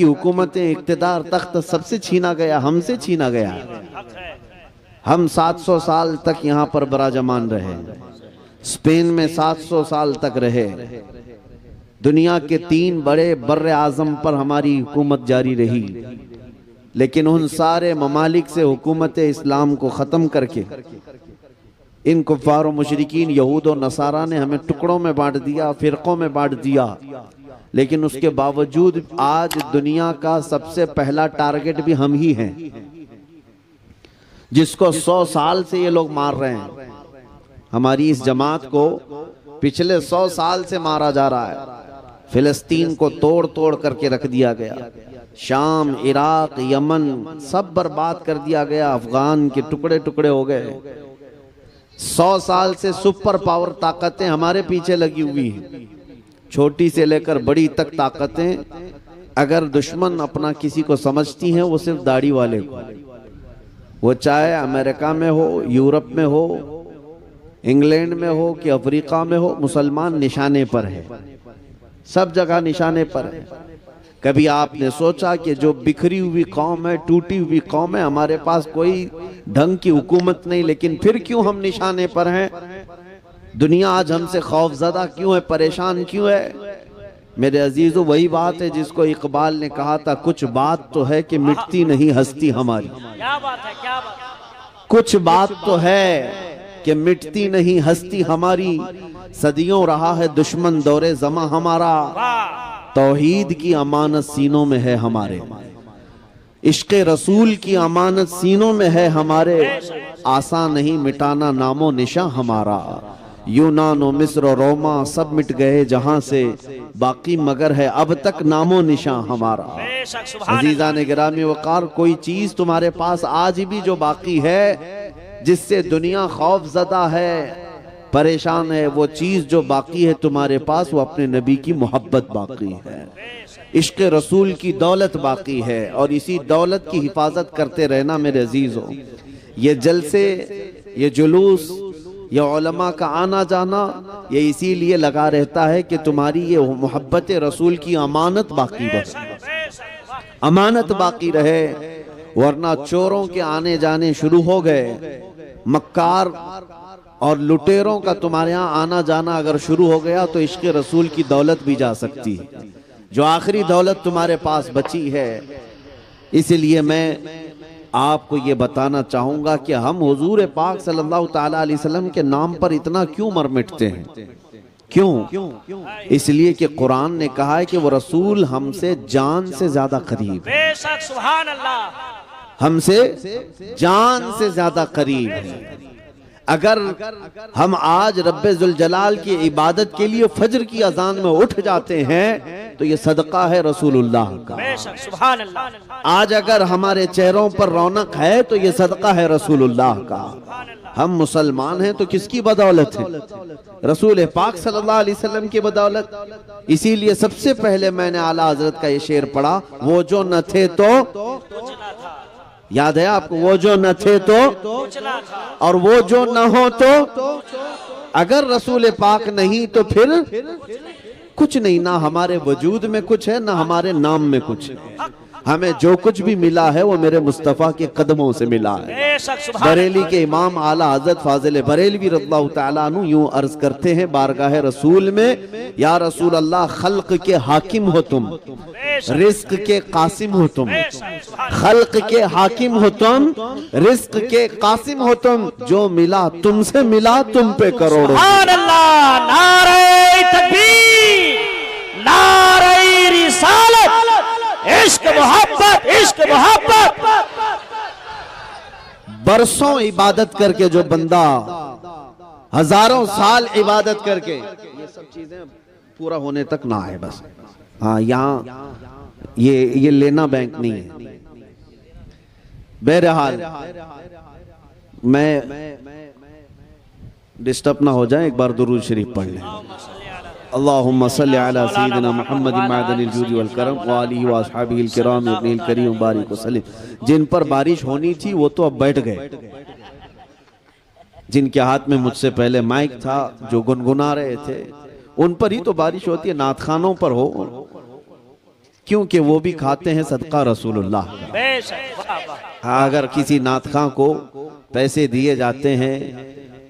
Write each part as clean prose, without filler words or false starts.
की हुकूमतें, इक़्तिदार, तख्त सबसे छीना गया, हमसे छीना गया। हम 700 साल तक यहाँ पर बराजमान रहे, स्पेन में 700 साल तक रहे, दुनिया के 3 बड़े बर्रे आज़म पर हमारी हुकूमत जारी रही, लेकिन उन सारे ममालिक से हुकूमत इस्लाम को ख़त्म करके इन कुफ़ार व मुशरिकीन यहूद और नसारा ने हमें टुकड़ों में बांट दिया, फ़िरक़ों में बांट दिया। लेकिन उसके बावजूद आज दुनिया का सबसे पहला टारगेट भी हम ही हैं, जिसको 100 साल से ये लोग मार रहे हैं। हमारी इस जमात को पिछले 100 साल से मारा जा रहा है। फिलिस्तीन को तोड़ तोड़ करके रख दिया गया, शाम, इराक, यमन सब बर्बाद कर दिया गया, अफगान के टुकड़े टुकड़े हो गए। 100 साल से सुपर पावर ताकतें हमारे पीछे लगी हुई हैं, छोटी से लेकर बड़ी तक ताकतें। अगर दुश्मन अपना किसी को समझती हैं, वो सिर्फ दाढ़ी वाले को, वो चाहे अमेरिका में हो, यूरोप में हो, इंग्लैंड में हो कि अफ्रीका में हो, मुसलमान निशाने पर है, सब जगह निशाने पर है। कभी आपने सोचा कि जो बिखरी हुई कौम है, टूटी हुई कौम है, हमारे पास कोई ढंग की हुकूमत नहीं, लेकिन फिर क्यों हम निशाने पर हैं? दुनिया आज हमसे खौफजदा क्यों है, परेशान क्यों है? मेरे अजीजों, वही बात है जिसको इकबाल ने कहा था, कुछ बात तो है कि मिटती नहीं हस्ती हमारी। क्या बात है, क्या बात है? कुछ बात तो है कि मिटती नहीं हस्ती हमारी, सदियों रहा है दुश्मन दौरे जमा हमारा, तौहीद की अमानत सीनों में है हमारे, इश्क़े रसूल की अमानत सीनों में है हमारे, आसान नहीं मिटाना नामो निशा हमारा। यूनान और मिस्र और रोमा सब मिट गए जहां से, बाकी मगर है अब तक नामो निशां हमारा। अजीजा ने गिरामी वकार, कोई चीज तुम्हारे पास आज भी जो बाकी है, जिससे दुनिया खौफजदा है, परेशान है, वो चीज जो बाकी है तुम्हारे पास, वो अपने नबी की मोहब्बत बाकी है, इश्क़ रसूल की दौलत बाकी है, और इसी दौलत की हिफाजत करते रहना मेरे अजीजों। ये जलसे, ये जुलूस, ये उलमा का आना जाना, ये इसीलिए लगा रहता है कि तुम्हारी ये मोहब्बत रसूल की अमानत बाकी रहे, अमानत बाकी रहे। वरना चोरों के आने जाने शुरू हो गए, मक्कार और लुटेरों का तुम्हारे यहाँ आना जाना अगर शुरू हो गया तो इश्क़ रसूल की दौलत भी जा सकती है, जो आखिरी दौलत तुम्हारे पास बची है। इसलिए मैं आपको ये बताना चाहूंगा कि हम हुजूर पाक सल्लल्लाहु ताला अलैहि वसल्लम के नाम पर इतना क्यों मर मिटते हैं? क्यों? इसलिए कि कुरान ने कहा है कि वो रसूल हमसे जान से ज्यादा करीब है। बेशक, सुभान अल्लाह, हमसे जान से ज्यादा करीब है। अगर हम आज रब्बे जुल जलाल की इबादत के लिए फजर की अजान में उठ जाते हैं, तो ये सदका है रसूलुल्लाह का। सुभान अल्लाह। आज अगर हमारे चेहरों पर रौनक है, तो ये सदका है रसूलुल्लाह का। हम मुसलमान हैं तो किसकी बदौलत है? रसूल पाक सल्लल्लाहु अलैहि वसल्लम की बदौलत। इसीलिए सबसे पहले मैंने आला हजरत का ये शेर पढ़ा, वो जो न थे तो, याद है आपको? वो जो न थे तो, और वो जो न हो तो, अगर रसूल पाक नहीं तो फिर कुछ नहीं, ना हमारे वजूद में कुछ है, ना हमारे नाम में कुछ है। हमें जो कुछ भी मिला है वो मेरे मुस्तफ़ा के कदमों से मिला है। बरेली के इमाम आला हज़रत फाजिल बरेलवी रज़ियल्लाहु तआला अन्हु यूं अर्ज करते हैं बारगाह रसूल में, या रसूल अल्लाह, खल्क के हाकिम हो तुम, रिस्क के कासिम हो तुम, खल्क के हाकिम हो तुम, रिस्क के कासिम हो तुम, जो मिला तुमसे मिला तुम पे करोड़ों। सुभान अल्लाह, नारे तकबीर, नारे रिसालत, इश्क मोहब्बत, इश्क मोहब्बत। बरसों इबादत करके जो बंदा, हजारों साल इबादत करके, ये सब चीजें पूरा होने तक ना आए बस। हाँ, यहाँ ये लेना बैंक नहीं है। बहरहाल मैं डिस्टर्ब ना हो जाए, एक बार दुरूद शरीफ पढ़ लें। अल्लाहुम्मा सल्ली अला सय्यिदिना मुहम्मद मअदनिल जूदि वल करम व आलिहि व अस्हाबिहिल किराम इब्निल करीम बारिक वसल्लम। जिन पर बारिश होनी थी वो तो अब बैठ गए, जिनके हाथ में मुझसे पहले माइक था, जो गुनगुना रहे थे, उन पर ही तो बारिश होती है, नात खानों पर हो। क्योंकि वो भी खाते हैं सदका रसूलुल्लाह का। अगर किसी नातखा को पैसे दिए जाते हैं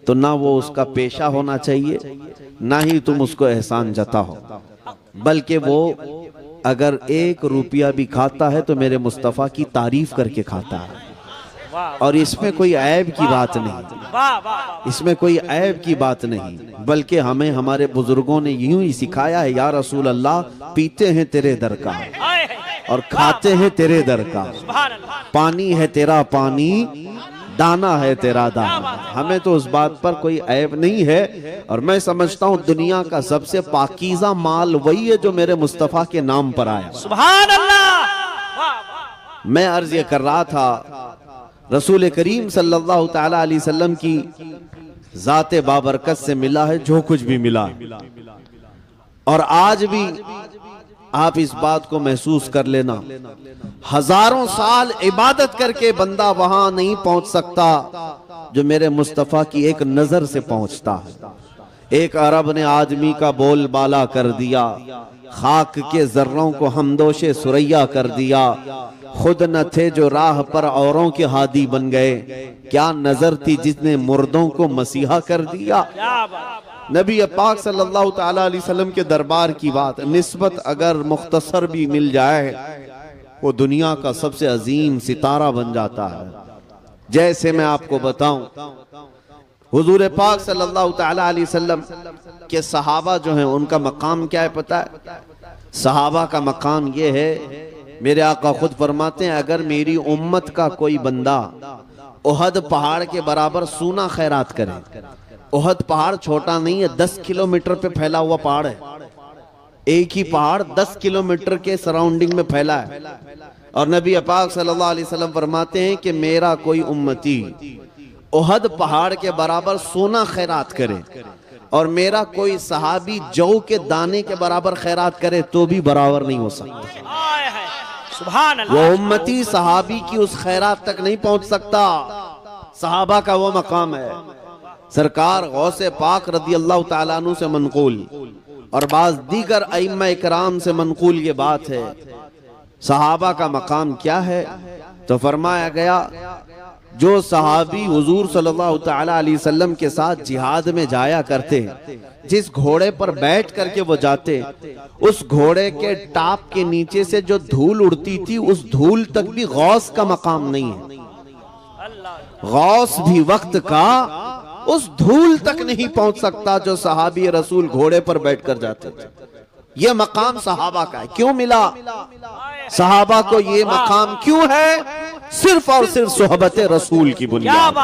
तो ना वो उसका पेशा होना चाहिए, ना ही तुम उसको एहसान जताओ, बल्कि वो अगर 1 रुपया भी खाता है तो मेरे मुस्तफ़ा की तारीफ करके खाता है। और इसमें कोई ऐब की बात नहीं, इसमें कोई ऐब की बात नहीं, बल्कि हमें हमारे बुजुर्गों ने यूं ही सिखाया है, या रसूल अल्लाह पीते हैं तेरे दर का और खाते हैं तेरे दर का, पानी है तेरा पानी, दाना है तेरा दाना। हमें तो उस बात पर कोई ऐब नहीं है। और मैं समझता हूँ दुनिया का सबसे पाकीज़ा माल वही है जो मेरे मुस्तफ़ा के नाम पर आया। सुभान अल्लाह। मैं अर्ज ये कर रहा था, रसूल करीम सल्लल्लाहु तआला अलैहि वसल्लम की ज़ाते बाबरकत से मिला है जो कुछ भी मिला, और आज भी आप इस बात को महसूस कर लेना, हजारों साल इबादत करके बंदा वहां नहीं पहुंच सकता जो मेरे मुस्तफ़ा की एक नजर से पहुंचता है। एक अरब ने आदमी का बोल बाला कर दिया, खाक के जर्रों को हमदोशे सुरैया कर दिया, खुद न थे जो राह पर औरों के हादी बन गए, क्या नजर थी जिसने मुर्दों को मसीहा कर दिया। नबी पाक सल्लल्लाहु तआला अलैहि वसल्लम के दरबार की बात निस्बत अगर मुख्तसर भी मिल जाए, वो दुनिया का सबसे अजीम सितारा बन जाता है। जैसे मैं आपको बताऊं, हुजूर पाक सल्लल्लाहु तआला अलैहि वसल्लम के सहाबा जो हैं उनका मकाम क्या है पता है? सहाबा का मकाम ये है, मेरे आका खुद फरमाते हैं, अगर मेरी उम्मत का कोई बंदा उहद पहाड़ के बराबर सूना खैरात करे, उहद पहाड़ छोटा नहीं है, 10 किलोमीटर पे फैला हुआ पहाड़ है, एक ही पहाड़ 10 किलोमीटर के सराउंडिंग में फैला है। और नबी पाक सल्लल्लाहु अलैहि वसल्लम फरमाते हैं कि मेरा कोई उम्मती उहद पहाड़ के बराबर सोना खैरात करे और मेरा कोई सहाबी जौ के दाने के बराबर खैरात करे तो भी बराबर नहीं हो सकता। सुभान अल्लाह। वो उम्मती सहाबी की उस खैरात तक नहीं पहुंच सकता। सहाबा का वो मकाम है। सरकार गौसे पाक रदी अल्लाह तआला अन्हु से मनकूल और बाज दीगर अइम्मा इकराम से मनकूल ये बात है, सहाबा का मकाम क्या है? तो फरमाया गया, जो सहाबी हुजूर सल्लल्लाहु तआला अलैहि वसल्लम के साथ जिहाद में जाया करते, जिस घोड़े पर बैठ करके वो जाते, उस घोड़े के टाप के नीचे से जो धूल उड़ती थी, उस धूल तक भी गौस का मकाम नहीं है। गौस भी वक्त का उस धूल तक नहीं पहुंच सकता जो सहाबी रसूल घोड़े पर बैठकर जाते थे। यह मकाम सहाबा का है। क्यों मिला सहाबा को ये मकाम? क्यों है? सिर्फ और सिर्फ सोहबत रसूल की बुनियाद।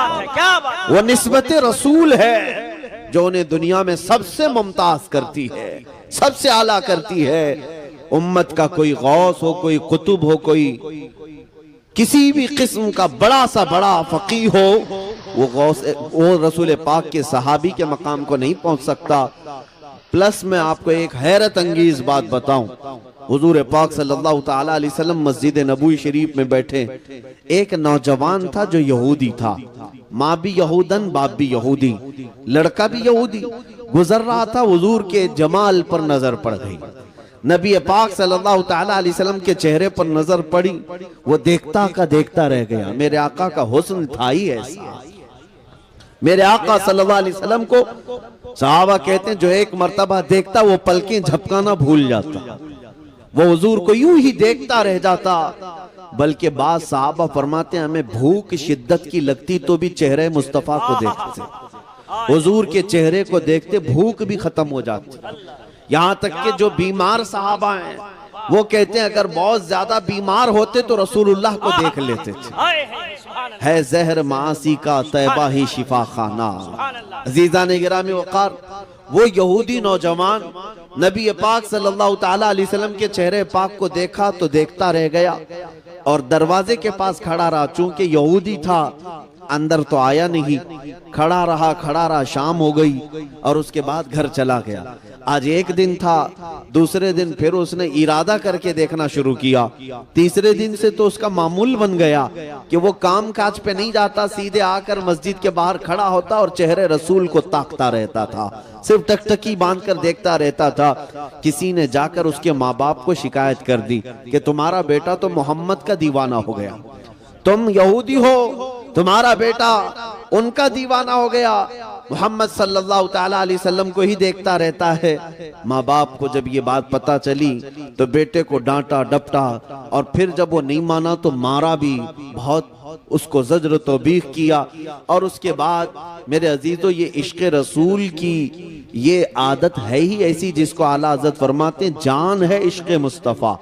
वो निस्बत रसूल है जो उन्हें दुनिया में सबसे मुमताज करती है, सबसे आला करती है। उम्मत का कोई गौस हो, कोई कुतुब हो, कोई किसी भी किस्म का बड़ा सा बड़ा फकीह हो, वो रसूल पाक के सहाबी के मकाम को नहीं पहुंच सकता। प्लस मैं आपको एक हैरत अंगेज बात बताऊं, हुजूर पाक सल्लल्लाहु तआला अलैहि वसल्लम मस्जिद नबवी शरीफ में बैठे, एक नौजवान था जो यहूदी था, माँ भी यहूदन बाप भी यहूदी, लड़का भी यहूदी, गुजर रहा था, हुजूर के जमाल पर नजर पड़ गई। नबी पाक सल्लल्लाहु तआला अलैहि वसल्लम के चेहरे पर नजर पड़ी, वो देखता का देखता रह गया। मेरे आका का हुस्न था ही ऐसा। मेरे आका सल्लल्लाहु अलैहि वसल्लम को सहाबा कहते हैं जो एक मर्तबा देखता वो पलकें झपकाना भूल जाता, वो हुजूर को यूं ही देखता रह जाता। बल्कि बाद सहाबा फरमाते हैं हमें भूख शिद्दत की लगती तो भी चेहरे मुस्तफा को देखते, हुजूर के चेहरे को देखते भूख भी खत्म हो जाती। यहाँ तक कि जो बीमार सहाबा हैं वो कहते हैं अगर बहुत ज्यादा बीमार होते तो रसूलुल्लाह को देख लेते थे। है जहर मासी का तैबा ही शिफा खाना। अजीजा ने गिरामी वकार, वो यहूदी नौजवान नबी पाक सल्लल्लाहु तआला अलैहि वसल्लम के चेहरे पाक को देखा तो देखता रह गया और दरवाजे के पास खड़ा रहा। चूंकि यहूदी था अंदर तो आया नहीं, खड़ा रहा, शाम हो गई और उसके बाद घर चला गया। आज एक दिन था, दूसरे दिन फिर उसने इरादा करके देखना शुरू किया, तीसरे दिन से तो उसका मामूल बन गया कि वो काम काज पे नहीं जाता, सीधे आकर मस्जिद के बाहर खड़ा होता और चेहरे रसूल को ताकता रहता था, सिर्फ टकटकी बांधकर देखता रहता था। किसी ने जाकर उसके माँ बाप को शिकायत कर दी कि तुम्हारा बेटा तो मोहम्मद का दीवाना हो गया, तुम यहूदी हो, तुम्हारा बेटा उनका दीवाना हो गया, मोहम्मद सल्लल्लाहु ताला अलैहि वसल्लम को ही देखता रहता है। माँ बाप को जब ये बात पता चली तो बेटे को डांटा डपटा और फिर जब वो नहीं माना तो मारा भी, बहुत उसको ज़ज्र तौबीख किया। और उसके बाद मेरे अजीजों, ये इश्क़ रसूल की ये आदत है ही ऐसी जिसको आला हज़रत फरमाते हैं, जान है इश्क़ मुस्तफ़ा,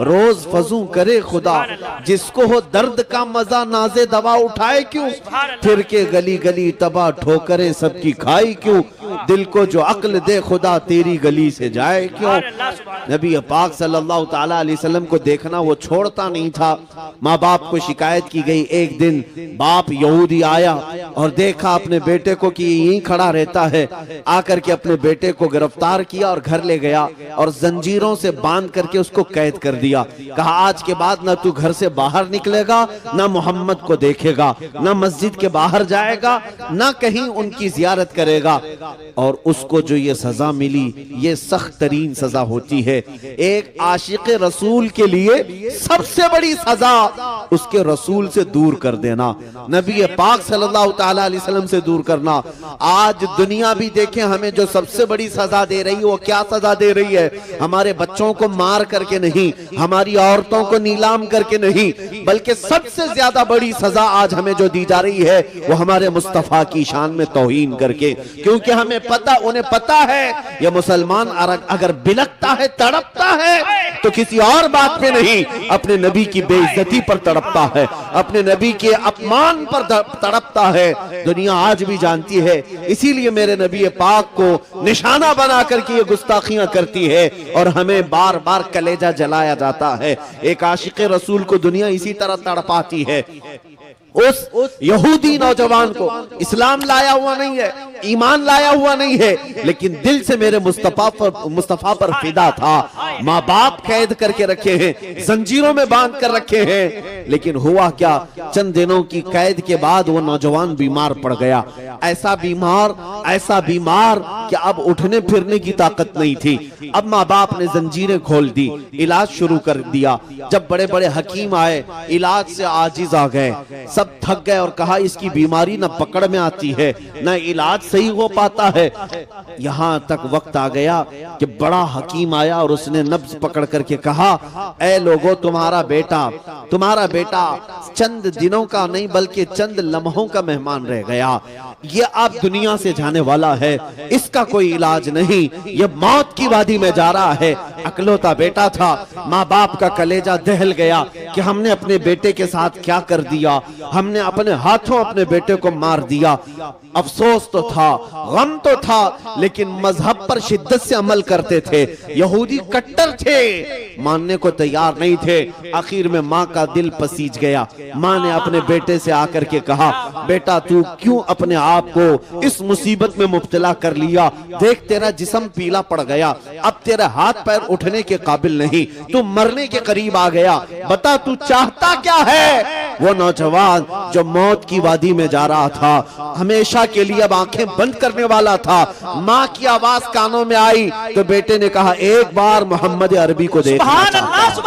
रोज फजू करे खुदा, जिसको हो दर्द का मजा नाजे दवा उठाए क्यों, फिर के गली गली तबाह ठोकरे सबकी खाई क्यों, दिल को जो अक्ल दे खुदा तेरी गली से जाए क्यों। नबी पाक सल्लल्लाहु ताला अलैहि वसल्लम को देखना वो छोड़ता नहीं था। माँ बाप को शिकायत की गई। एक दिन बाप यहूदी आया और देखा अपने बेटे को कि यहीं खड़ा रहता है, आकर के अपने बेटे को गिरफ्तार किया और घर ले गया और जंजीरों से बांध करके उसको कैद कर दिया। कहा आज के बाद ना तू घर से बाहर निकलेगा, ना मोहम्मद को देखेगा, ना मस्जिद के बाहर जाएगा, ना कहीं उनकी जियारत करेगा। और उसको जो ये सजा मिली, ये सख्त तरीन सजा होती है। एक आशिक रसूल के लिए सबसे बड़ी सजा उसके रसूल से दूर कर देना, नबी पाक सल्लल्लाहु ताला अलैहि वसल्लम से दूर करना। आज दुनिया भी देखें हमें जो सबसे बड़ी सजा दे रही है, वो क्या सजा दे रही है? हमारे बच्चों को मार करके नहीं, हमारी औरतों को नीलाम करके नहीं, बल्कि सबसे ज्यादा बड़ी सजा आज हमें जो दी जा रही है वो हमारे मुस्तफा की शान में तौहीन करके। क्योंकि हमें पता, उन्हें पता है ये मुसलमान अगर बिलकता है, तड़पता है तो किसी और बात पे नहीं, अपने नबी की बेइज्जती पर तड़पता है, अपने नबी के अपमान पर तड़पता है। दुनिया आज भी जानती है, इसीलिए मेरे नबी पाक को निशाना बना करके ये गुस्ताखियां करती है और हमें बार बार कलेजा जलाया जाता है। एक आशिक रसूल को दुनिया इसी तरह तड़पाती है। उस यहूदी नौजवान को इस्लाम लाया हुआ नहीं है, ईमान लाया हुआ नहीं है, लेकिन दिल से मेरे मुस्तफा पर फिदा था। माँ बाप कैद करके रखे हैं, जंजीरों में बांध कर रखे हैं, लेकिन हुआ क्या, चंद दिनों की कैद के बाद वो नौजवान बीमार पड़ गया। ऐसा बीमार कि अब उठने फिरने की ताकत नहीं थी। अब माँ बाप ने जंजीरें खोल दी, इलाज शुरू कर दिया। जब बड़े बड़े हकीम आए, इलाज से आजिज आ गए, सब थक गए और कहा इसकी बीमारी न पकड़ में आती है, न इलाज सही हो पाता है। यहां तक वक्त आ गया कि बड़ा हकीम आया और उसने नब्ज पकड़ करके कहा, ऐ लोगों, तुम्हारा बेटा चंद दिनों का नहीं बल्कि चंद लम्हों का मेहमान रह गया। ये अब दुनिया से जाने वाला है, इसका कोई इलाज नहीं, ये मौत की वादी में जा रहा है। अकलौता बेटा था, माँ बाप का कलेजा दहल गया कि हमने अपने बेटे के साथ क्या कर दिया, हमने अपने हाथों अपने बेटे को मार दिया। अफसोस तो था, गम तो था, लेकिन मजहब पर शिद्दत से अमल करते थे। यहूदी कट्टर थे, मानने को तैयार नहीं थे। आखिर में माँ का दिल पसीज गया। माँ ने अपने बेटे से आकर के कहा, बेटा तू क्यों अपने आप को इस मुसीबत में मुब्तला कर लिया? देख तेरा जिस्म पीला पड़ गया, अब तेरे हाथ पैर उठने के काबिल नहीं, तू मरने के करीब आ गया। बता तू चाहता क्या है? वो नौजवान जो मौत की वादी में जा रहा था, हमेशा के लिए अब आंखें बंद करने वाला था, माँ की आवाज कानों में आई तो बेटे ने कहा, एक बार मोहम्मद अरबी को देखना चाहता हूं,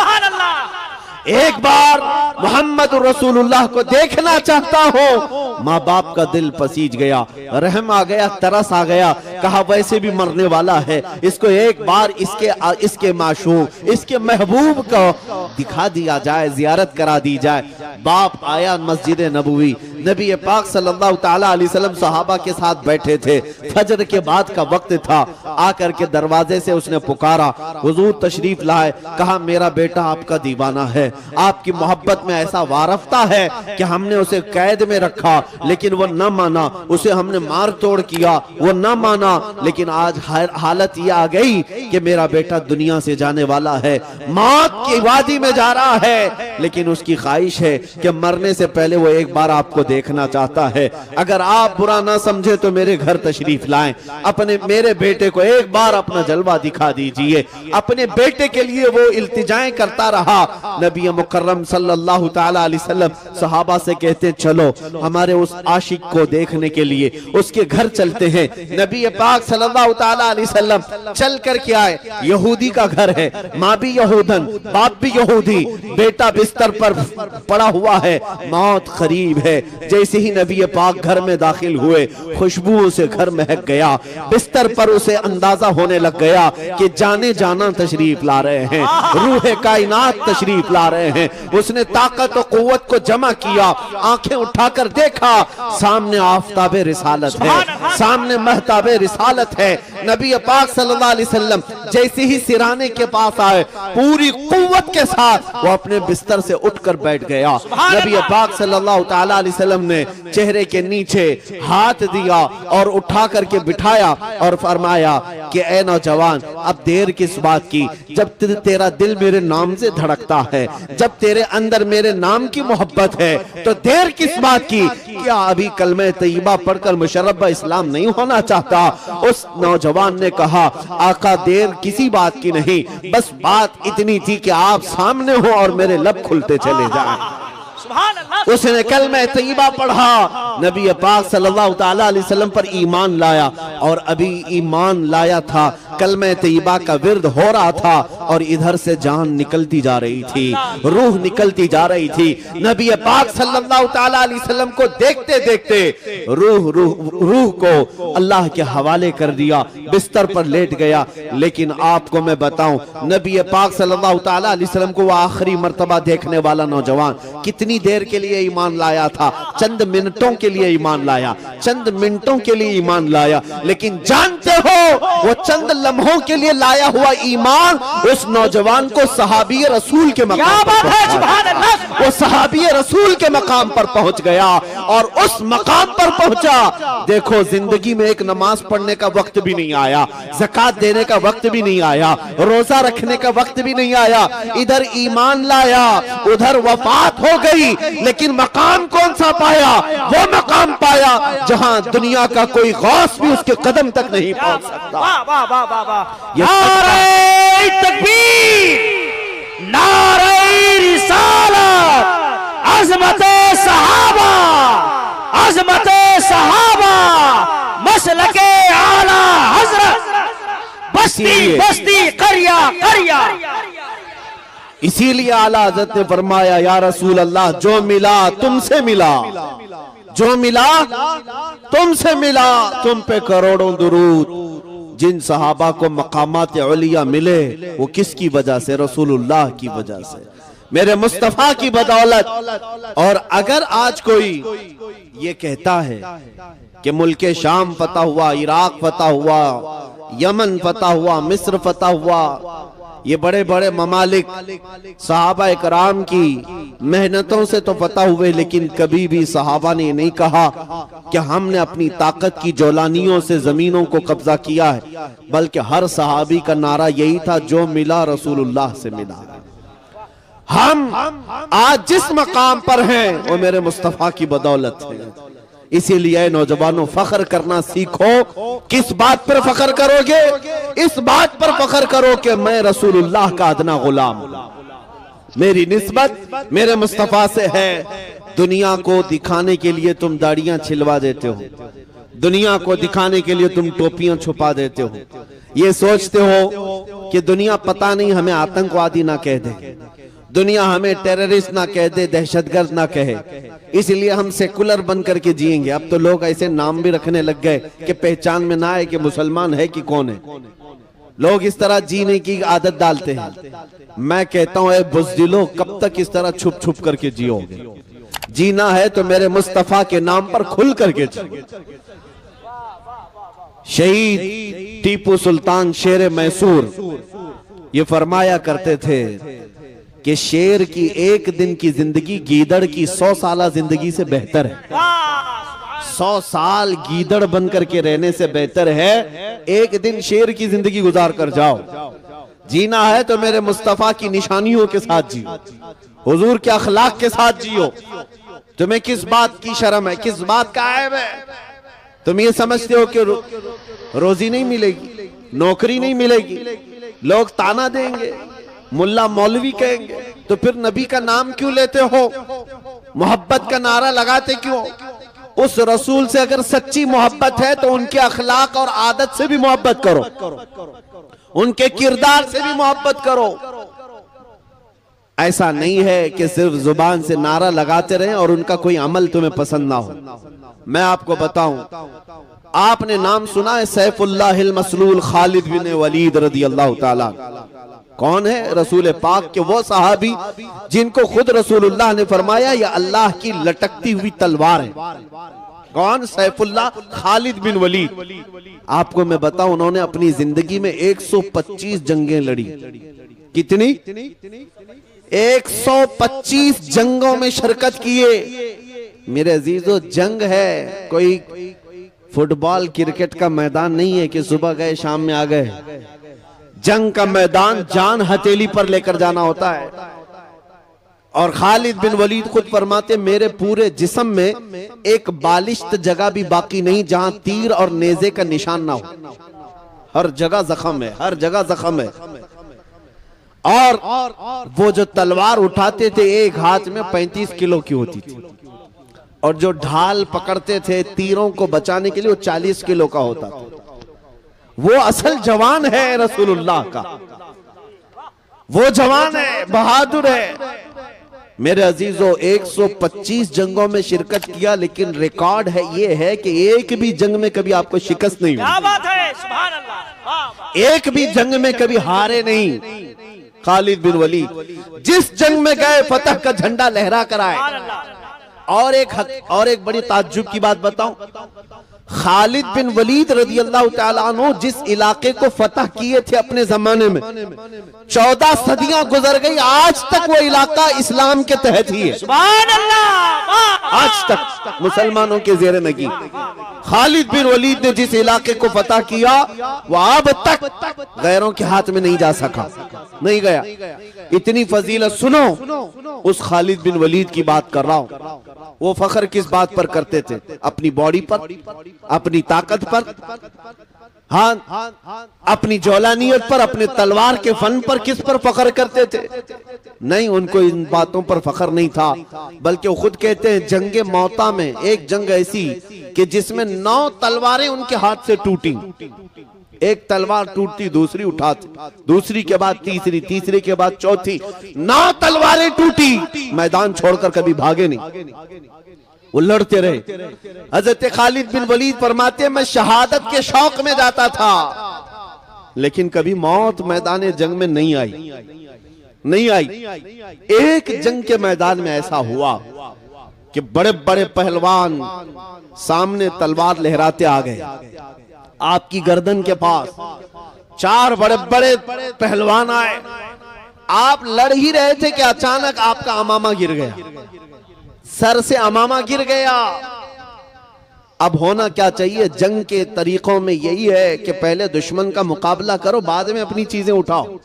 एक बार मोहम्मद रसूलुल्लाह को देखना चाहता हूँ। माँ बाप का दिल पसीज गया, रहम आ गया, तरस आ गया। कहा वैसे भी मरने वाला है, इसको एक बार इसके माशूम, इसके महबूब को दिखा दिया जाए, जियारत करा दी जाए। बाप आया मस्जिद नबवी, नबी पाक सल्लल्लाहु ताला अलैहि वसल्लम सहाबा के साथ बैठे थे। फजर के बाद का वक्त था। आकर के दरवाजे से उसने पुकारा, हुजूर तशरीफ लाए। कहा मेरा बेटा आपका दीवाना है, आपकी मोहब्बत में ऐसा वारफ्ता है कि हमने उसे कैद में रखा लेकिन वो न माना, उसे हमने मार तोड़ किया, वो न माना, लेकिन आज हालत ये आ गई कि मेरा बेटा दुनिया से जाने वाला है, मौत की वादी में जा रहा है, लेकिन उसकी ख्वाहिश है कि मरने से पहले वो एक बार आपको देखना चाहता है। अगर आप बुरा ना समझे तो मेरे घर तशरीफ लाएं, अपने मेरे बेटे को एक बार अपना जलवा दिखा दीजिए। अपने बेटे के लिए वो इल्तिजाएं करता रहा। नबी मुकर्रम सल्लल्लाहु ताला अलैहि वसल्लम सहाबा से कहते चलो हमारे उस आशिक को देखने के लिए उसके घर चलते हैं। नबी पाक सल्लल्लाहु ताला अलैहि वसल्लम चल करके आए। यहूदी का घर है, माँ भी यहूदन, बाप भी यहूदी, बेटा बिस्तर पर पड़ा हुआ है, मौत करीब है। जैसे ही नबी पाक घर में दाखिल हुए, खुशबू से घर महक गया। बिस्तर पर उसे अंदाजा होने लग गया कि जाने जाना तशरीफ ला रहे हैं, रूह कायनात तशरीफ ला रहे हैं। उसने ताकत और कुव्वत को जमा किया, आंखें उठाकर देखा, सामने आफताबे रिसालत है, सामने महताबे रिसालत है। नबी पाक सल्लल्लाहु अलैहि वसल्लम जैसे ही सिराने के पास आए, पूरी कुव्वत के साथ वो अपने बिस्तर से उठकर बैठ गया। नबी पाक सल्लल्लाहु ताला अलैहि वसल्लम ने चेहरे के नीचे हाथ दिया और उठा करके बिठाया और फरमाया कि ए नौजवान, अब देर किस बात की? जब तेरा दिल मेरे नाम से धड़कता है, जब तेरे अंदर मेरे नाम की मोहब्बत है, तो देर किस बात की? क्या अभी कलमे तैयबा पढ़कर मुशर्रफ इस्लाम नहीं होना चाहता? उस नौजवान ने कहा, आका देर किसी बात की नहीं, बस बात इतनी थी कि आप सामने हो और मेरे लब खुलते चले जाएं। उसने कलमे तैयबा पढ़ा, नबी पाक सल्लल्लाहु ताला अलैहि वसल्लम पर ईमान लाया और अभी ईमान लाया था, कलमे तैयबा का विर्द हो रहा था और इधर से जान निकलती जा रही थी, रूह निकलती जा रही थी। नबी पाक सल्लल्लाहु ताला अलैहि वसल्लम को देखते देखते रूह को अल्लाह के हवाले कर दिया, बिस्तर पर लेट गया। लेकिन आपको मैं बताऊं, नबी पाक सल्लल्लाहु ताला अलैहि वसल्लम को वो आखिरी मर्तबा देखने वाला नौजवान कितनी देर के लिए ईमान लाया था? चंद मिनटों के लिए ईमान लाया, चंद मिनटों के लिए ईमान लाया। लेकिन जानते हो वो चंद लम्हों के लिए लाया हुआ ईमान उस नौजवान को सहाबी रसूल के मकाम पर पहुंचा। वो सहाबी रसूल के मकाम पर पहुंच गया और उस मकाम पर पहुंचा। देखो, जिंदगी में एक नमाज पढ़ने का वक्त भी नहीं आया, ज़कात देने का वक्त भी नहीं आया, रोजा रखने का वक्त भी नहीं आया। इधर ईमान लाया, उधर वफात हो गई, लेकिन मकाम कौन सा पाया? वो मकाम पाया जहां दुनिया का कोई गौस भी उसके कदम तक नहीं पहुंच सकता। नारे तकबीर, नारे रिसालत, अज़मते सहाबा, अज़मते सहाबा, मसलके आला हज़रत, बस्ती बस्ती करिया करिया। इसीलिए आला हज़रत ने फरमाया, या रसूल अल्लाह, जो मिला तुमसे मिला, जो मिला तुमसे मिला, तुम पे करोड़ों दुरूद। जिन सहाबा को मकामात उलिया मिले वो किसकी वजह से? रसूलुल्लाह की वजह से, मेरे मुस्तफा की बदौलत। और अगर आज कोई ये कहता है कि मुल्के शाम फतह हुआ, इराक फतह हुआ, यमन फतह हुआ, मिस्र फतह हुआ, ये बड़े बड़े ममालिक सहाबा इकराम की मेहनतों से तो फतह हुए, लेकिन कभी भी सहाबा ने नहीं कहा कि हमने अपनी ताकत की जौलानियों से जमीनों को कब्जा किया है, बल्कि हर सहाबी का नारा यही था, जो मिला रसूलुल्लाह से मिला। हम आज जिस मकाम पर हैं वो मेरे मुस्तफा की बदौलत है। इसीलिए नौजवानों, फख्र करना सीखो। किस बात पर फख्र करोगे? इस बात पर फख्र करो कि मैं रसूलुल्लाह का अदना गुलाम हूं, मेरी निस्बत मेरे मुस्तफा से है। दुनिया को दिखाने के लिए तुम दाढ़ियां छिलवा देते हो, दुनिया को दिखाने के लिए तुम टोपियां छुपा देते हो, ये सोचते हो कि दुनिया पता नहीं हमें आतंकवादी ना कह दे, दुनिया हमें टेररिस्ट ना कह दे, दहशतगर्द ना कहे, इसलिए हम सेकुलर बन करके जिएंगे। अब तो लोग ऐसे नाम भी रखने लग गए कि पहचान में ना आए कि मुसलमान है कि कौन है। लोग इस तरह जीने की आदत डालते हैं। मैं कहता हूं, ए बुज़दिलो, कब तक इस तरह छुप छुप करके जियोगे? जीना है तो मेरे मुस्तफा के नाम पर खुल करके जियो। शहीद टीपू सुल्तान शेर मैसूर ये फरमाया करते थे कि शेर की एक दिन की जिंदगी गीदड़ की 100 साल जिंदगी से बेहतर है। 100 साल गीदड़ बन करके रहने से बेहतर है एक दिन शेर की जिंदगी गुजार कर जाओ। जीना है तो मेरे मुस्तफा की निशानियों के साथ जियो। हुजूर के अखलाक के साथ जियो। तुम्हें किस बात की शर्म है, किस बात का ऐब है? तुम ये समझते हो कि रोजी नहीं मिलेगी, नौकरी नहीं मिलेगी, लोग ताना देंगे, मुल्ला मौलवी कहेंगे, तो फिर नबी का नाम क्यों लेते हो? मोहब्बत का नारा लगाते क्यों? उस रसूल से अगर सच्ची मोहब्बत है तो उनके अखलाक और आदत से भी मोहब्बत करो, उनके किरदार से भी मोहब्बत करो। ऐसा नहीं है कि सिर्फ जुबान से नारा लगाते रहें और उनका कोई अमल तुम्हें पसंद ना हो। मैं आपको बताऊं, आपने नाम सुना है सैफुल्लाहिल मसलूल खालिद बिन वलीद रदियल्लाहु ताला। कौन है? रसूल पाक के वो सहाबी जिनको खुद रसूलुल्लाह ने फरमाया ये अल्लाह की लटकती हुई तलवार है। कौन? सैफुल्लाह खालिद बिन वलीद। आपको मैं बताऊं, उन्होंने अपनी जिंदगी में 125 जंगें लड़ी। कितनी? 125 जंगों में शिरकत किए। मेरे अजीजों, जंग है कोई फुटबॉल क्रिकेट का मैदान नहीं है कि सुबह गए शाम में आ गए। जंग का मैदान जान हथेली पर लेकर जाना होता है। और खालिद बिन वलीद खुद फरमाते, मेरे पूरे जिस्म में एक बालिश्त जगह भी बाकी नहीं जहां तीर और नेजे का निशान ना हो। हर जगह जख्म है, हर जगह जख्म है। और वो जो तलवार उठाते थे एक हाथ में 35 किलो की होती थी, और जो ढाल पकड़ते थे तीरों को बचाने के लिए वो 40 किलो का होता था। वो असल जवान है रसूलुल्लाह का, वो जवान है, बहादुर है। मेरे अजीजों, 125 जंगों में शिरकत किया, लेकिन रिकॉर्ड है ये है कि एक भी जंग में कभी आपको शिकस्त नहीं हुई। क्या बात है, सुभान अल्लाह। एक भी जंग में कभी हारे नहीं खालिद बिन वलीद। जिस जंग में गए फतह का झंडा लहरा कर आए। और एक बड़ी ताज्जुब की बात बताऊं, खालिद बिन वलीद रदियल्लाहु ताला अन्हु जिस इलाके को फतह किए थे अपने जमाने में, 14 सदियां गुजर गई, आज तक वो इलाका इस्लाम के तहत ही है। सुभान अल्लाह। आज तक मुसलमानों के जेर नगी। खालिद बिन वलीद ने जिस इलाके को फतह किया वो अब तक गैरों के हाथ में नहीं जा सका, नहीं गया। इतनी फजीलत सुनो, उस खालिद बिन वलीद की बात कर रहा हूं। वो फख्र किस बात पर करते थे? अपनी बॉडी पर, अपनी ताकत पर, हाँ, अपनी जौलानियत पर, अपने तलवार के फन पर। किस पर फख्र करते थे? नहीं, उनको इन बातों पर फख्र नहीं था, बल्कि वो खुद कहते हैं जंगे मौता में एक जंग ऐसी कि जिसमें 9 तलवारें उनके हाथ से टूटी। एक तलवार टूटती, दूसरी उठाती, दूसरी के बाद तीसरी, तीसरी के बाद चौथी, 9 तलवारें टूटी। मैदान छोड़कर कभी भागे नहीं, वो लड़ते रहे। हजरत खालिद बिन वलीद फरमाते, मैं शहादत के शौक में जाता था, लेकिन कभी मौत मैदान जंग में नहीं आई, नहीं आई। एक जंग के मैदान में ऐसा हुआ कि बड़े बड़े पहलवान सामने तलवार लहराते आ गए आपकी गर्दन के पास। 4 बड़े बड़े पहलवान आए, आप लड़ ही रहे थे कि अचानक आपका अमामा गिर गया, सर से अमामा गिर गया। अब होना क्या चाहिए? जंग के तरीकों में यही है कि पहले दुश्मन का मुकाबला करो, बाद में अपनी चीजें उठाओ।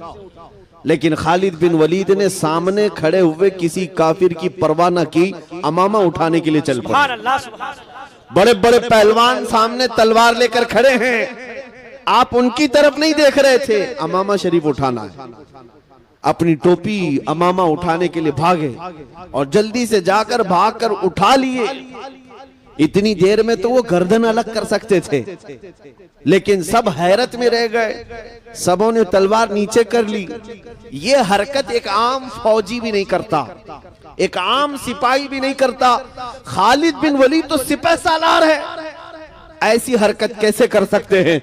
लेकिन खालिद बिन वलीद ने सामने खड़े हुए किसी काफिर की परवाह न की, अमामा उठाने के लिए चल पड़े। बड़े बड़े पहलवान सामने तलवार लेकर खड़े हैं, आप उनकी तरफ नहीं देख रहे थे, अमामा शरीफ उठाना है। अपनी टोपी अमामा उठाने के लिए भागे और जल्दी से जाकर भागकर उठा लिए। इतनी देर में तो वो गर्दन अलग कर सकते थे, लेकिन सब हैरत में रह गए। सबों ने तलवार नीचे कर ली। ये हरकत एक आम फौजी भी नहीं करता, एक आम सिपाही भी नहीं करता। खालिद बिन वलीद तो सिपह सालार है, ऐसी हरकत कैसे कर सकते हैं?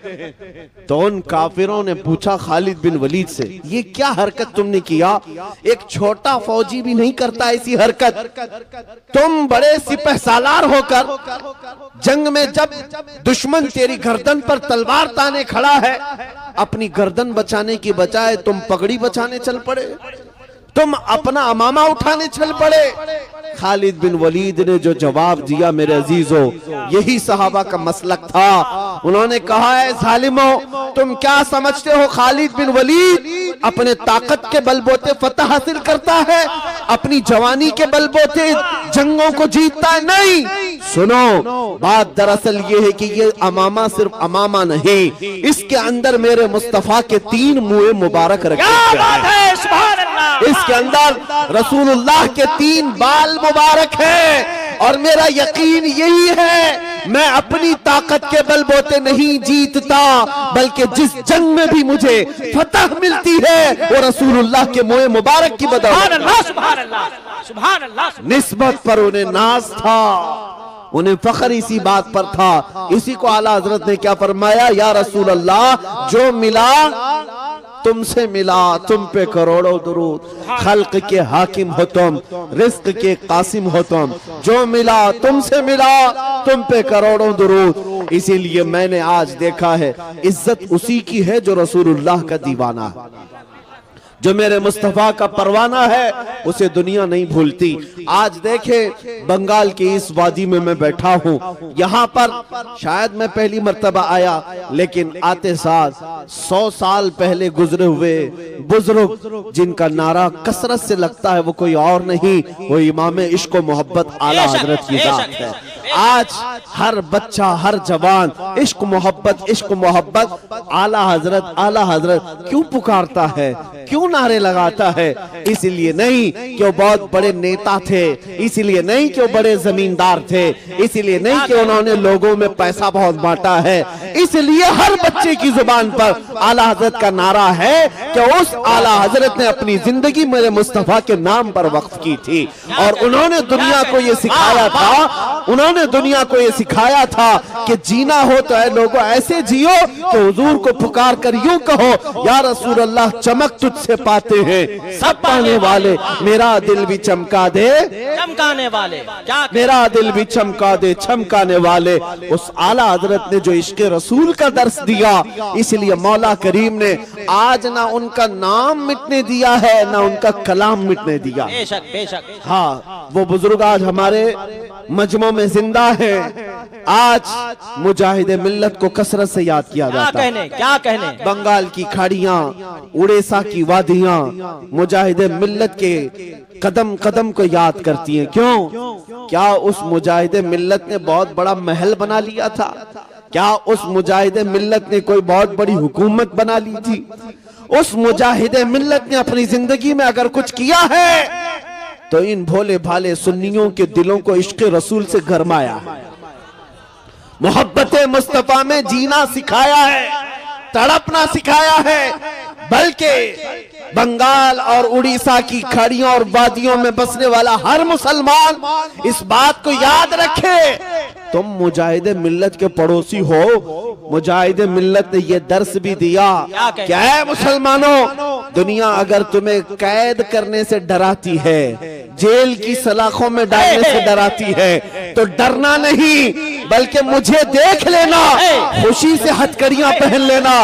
तो उन काफिरों ने पूछा खालिद बिन वलीद से, ये क्या हरकत तुमने किया? एक छोटा फौजी भी नहीं करता ऐसी हरकत। तुम बड़े सिपह सालार होकर जंग में जब दुश्मन तेरी गर्दन पर तलवार ताने खड़ा है, अपनी गर्दन बचाने की बजाय तुम पगड़ी बचाने चल पड़े, तुम अपना अमामा उठाने चल पड़े। खालिद बिन वलीद ने जो जवाब दिया मेरे अजीजों, यही सहाबा का मसलक था। उन्होंने कहा है जालिमो, तुम क्या समझते हो खालिद बिन वलीद अपने ताकत के बलबूते फतह हासिल करता है, अपनी जवानी के बलबूते जंगों को जीतता है? नहीं, सुनो, बात दरअसल ये है कि ये अमामा सिर्फ अमामा नहीं, इसके अंदर मेरे मुस्तफा के 3 मुँह मुबारक रखे हैं। इसके अंदर रसूलुल्लाह के 3 बाल मुबारक हैं। और मेरा यकीन यही है, मैं अपनी ताकत के बलबूते नहीं जीतता, बल्कि जिस जंग में भी मुझे फतह मिलती है वो रसूलुल्लाह के मुँह मुबारक की बदौलत। निस्बत पर उन्हें नाज था, उन्हें फख्र इसी बात पर था। इसी को आला हजरत ने क्या फरमाया, या रसूल अल्लाह, जो मिला तुमसे मिला, तुम पे करोड़ों दुरूद, खल्क के हाकिम हो तुम, रिस्क के कासिम हो तुम, जो मिला तुमसे मिला, तुम पे करोड़ों दुरूद। इसीलिए मैंने आज देखा है, इज्जत उसी की है जो रसूलुल्लाह का दीवाना है, जो मेरे मुस्तफा का परवाना है, उसे दुनिया नहीं भूलती। आज देखे बंगाल की इस वादी में मैं बैठा हूँ, यहाँ पर शायद मैं पहली मर्तबा आया, लेकिन आते साथ 100 साल पहले गुजरे हुए बुजुर्ग जिनका नारा कसरत से लगता है वो कोई और नहीं, वो इमाम इश्क व मोहब्बत आला हजरत की जात है। आज हर बच्चा, हर जवान इश्क मोहब्बत आला हजरत क्यों पुकारता है, क्यों नारे लगाता है? इसलिए नहीं कि वो बहुत बड़े नेता थे, इसलिए नहीं कि वो बड़े जमींदार थे, इसलिए नहीं कि उन्होंने लोगों में पैसा बहुत बांटा है, इसलिए हर बच्चे की जुबान पर आला हजरत का नारा है कि उस आला हजरत ने अपनी जिंदगी मेरे मुस्तफा के नाम पर वक्फ की थी। और उन्होंने दुनिया को ये सिखाया था, कि जीना हो तो है लोगों ऐसे जियो कि हुजूर को पुकार कर यूं कहो, या रसूल अल्लाह, चमक तुझसे पाते हैं सब पाने वाले, मेरा दिल भी चमका दे चमकाने वाले, क्या मेरा दिल भी चमका दे चमकाने वाले। उस आला हजरत ने जो इश्क रसूल का दर्स दिया, इसलिए मौला करीम ने आज ना उनका नाम मिटने दिया है, ना उनका कलाम मिटने दिया। बेशक बेशक। हाँ, वो बुजुर्ग आज हमारे मजमों में जिंदा है। आज मुजाहिदे मिल्लत को कसरत से याद किया जाता है। क्या कहने बंगाल की खाड़ियां, उड़ीसा की वादियां मुजाहिदे मिल्लत के कदम कदम को याद करती हैं। क्यों? क्या उस मुजाहिदे मिल्लत ने बहुत बड़ा महल बना लिया था? क्या उस मुजाहिदे मिल्लत ने कोई बहुत बड़ी हुकूमत बना ली थी? उस मुजाहिदे मिल्लत ने अपनी जिंदगी में अगर कुछ किया है तो इन भोले भाले सुन्नियों के दिलों को इश्क रसूल से गरमाया है, मोहब्बत मुस्तफा में जीना सिखाया है, तड़पना सिखाया है। बल्कि बंगाल और उड़ीसा की खाड़ियों और वादियों में बसने वाला हर मुसलमान इस बात को याद रखे, तुम मुजाहिदे मिल्लत के पड़ोसी हो। मुजाहिदे मिल्लत ने ये दर्स भी दिया, क्या है मुसलमानों, दुनिया अगर तुम्हें कैद करने से डराती है, जेल की सलाखों में डालने से डराती है, तो डरना नहीं, बल्कि मुझे देख लेना, खुशी से हथकड़ियां पहन लेना।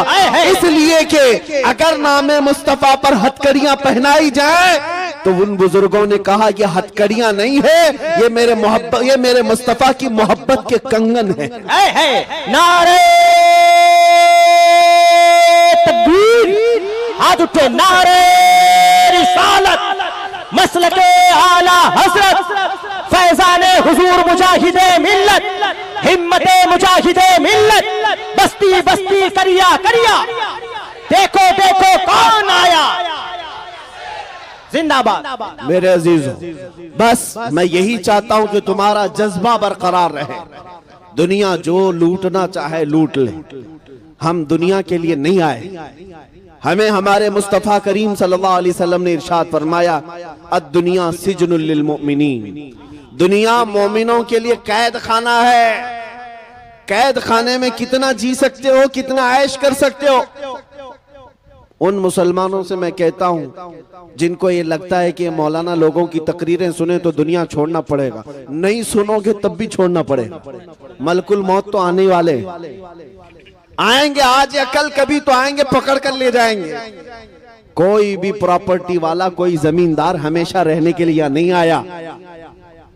इसलिए कि अगर नामे मुस्तफा पर हथकड़ियां पहनाई जाए तो उन बुजुर्गों ने कहा कि हथकड़ियां नहीं है, ये मेरे मुस्तफा की मोहब्बत के कंगन है। नारे तकबीर, हाथ उठे, नारे रिसालत, मसलके आला हजरत, फैजाने हुजूर मुजाहिदे मिल्लत, हिम्मते मुजाहिदे मिल्लत, बस्ती बस्ती करिया करिया, देखो देखो कौन आया, जिंदाबाद। मेरे अजीजों, बस मैं यही चाहता हूं कि तुम्हारा जज्बा बरकरार रहे। दुनिया जो लूटना चाहे लूट ले, हम दुनिया के लिए नहीं आए। हमें हमारे मुस्तफा करीम सल्लल्लाहु अलैहि वसल्लम ने इरशाद फरमाया, अद-दुनिया सिजनुल लिल मुमिनीन, दुनिया मोमिनों के लिए कैद खाना है। कैद खाने में कितना जी सकते हो, कितना ऐश कर सकते हो। उन मुसलमानों से मैं कहता हूं जिनको ये लगता है कि मौलाना लोगों की तकरीरें सुने तो दुनिया छोड़ना पड़ेगा, नहीं सुनोगे तब भी छोड़ना पड़ेगा। मलकुल मौत तो आने वाले आएंगे, आज या कल कभी तो आएंगे, पकड़ कर ले जाएंगे। कोई भी प्रॉपर्टी वाला, कोई जमींदार हमेशा रहने के लिए नहीं आया।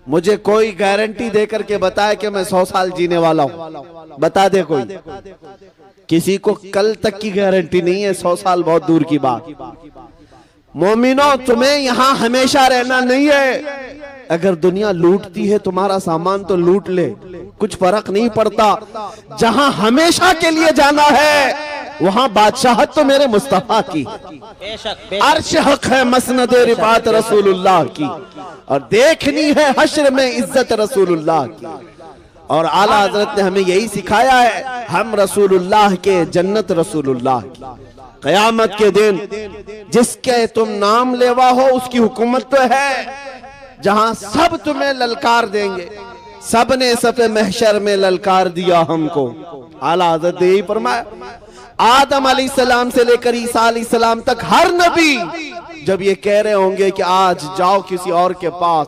मुझे कोई गारंटी देकर के बताए कि मैं 100 साल जीने वाला हूं, बता दे कोई। किसी को कल तक की गारंटी नहीं है, 100 साल बहुत दूर की बात। मोमिनो, तुम्हें यहां हमेशा रहना नहीं है। अगर दुनिया लूटती है तुम्हारा सामान तो लूट ले, कुछ फर्क नहीं पड़ता। जहां हमेशा के लिए जाना है वहां बादशाहत तो मेरे मुस्तफा की, अर्श हक है मसनद रिफात रसूलुल्लाह की, और देखनी है हश्र में इज्जत रसूलुल्लाह की। और आला हजरत ने हमें यही सिखाया है, हम रसूलुल्लाह के, जन्नत रसूलुल्लाह की। कयामत के दिन जिसके तुम नाम लेवा हो उसकी हुकूमत तो है, जहां सब तुम्हें ललकार देंगे। सब ने सफ़े महशर में ललकार दिया हमको। आला हज़रत ने यही फरमाया, आदम अलैहिस्सलाम से लेकर ईसा अलैहिस्सलाम तक हर नबी जब ये कह रहे होंगे कि आज जाओ किसी और के पास,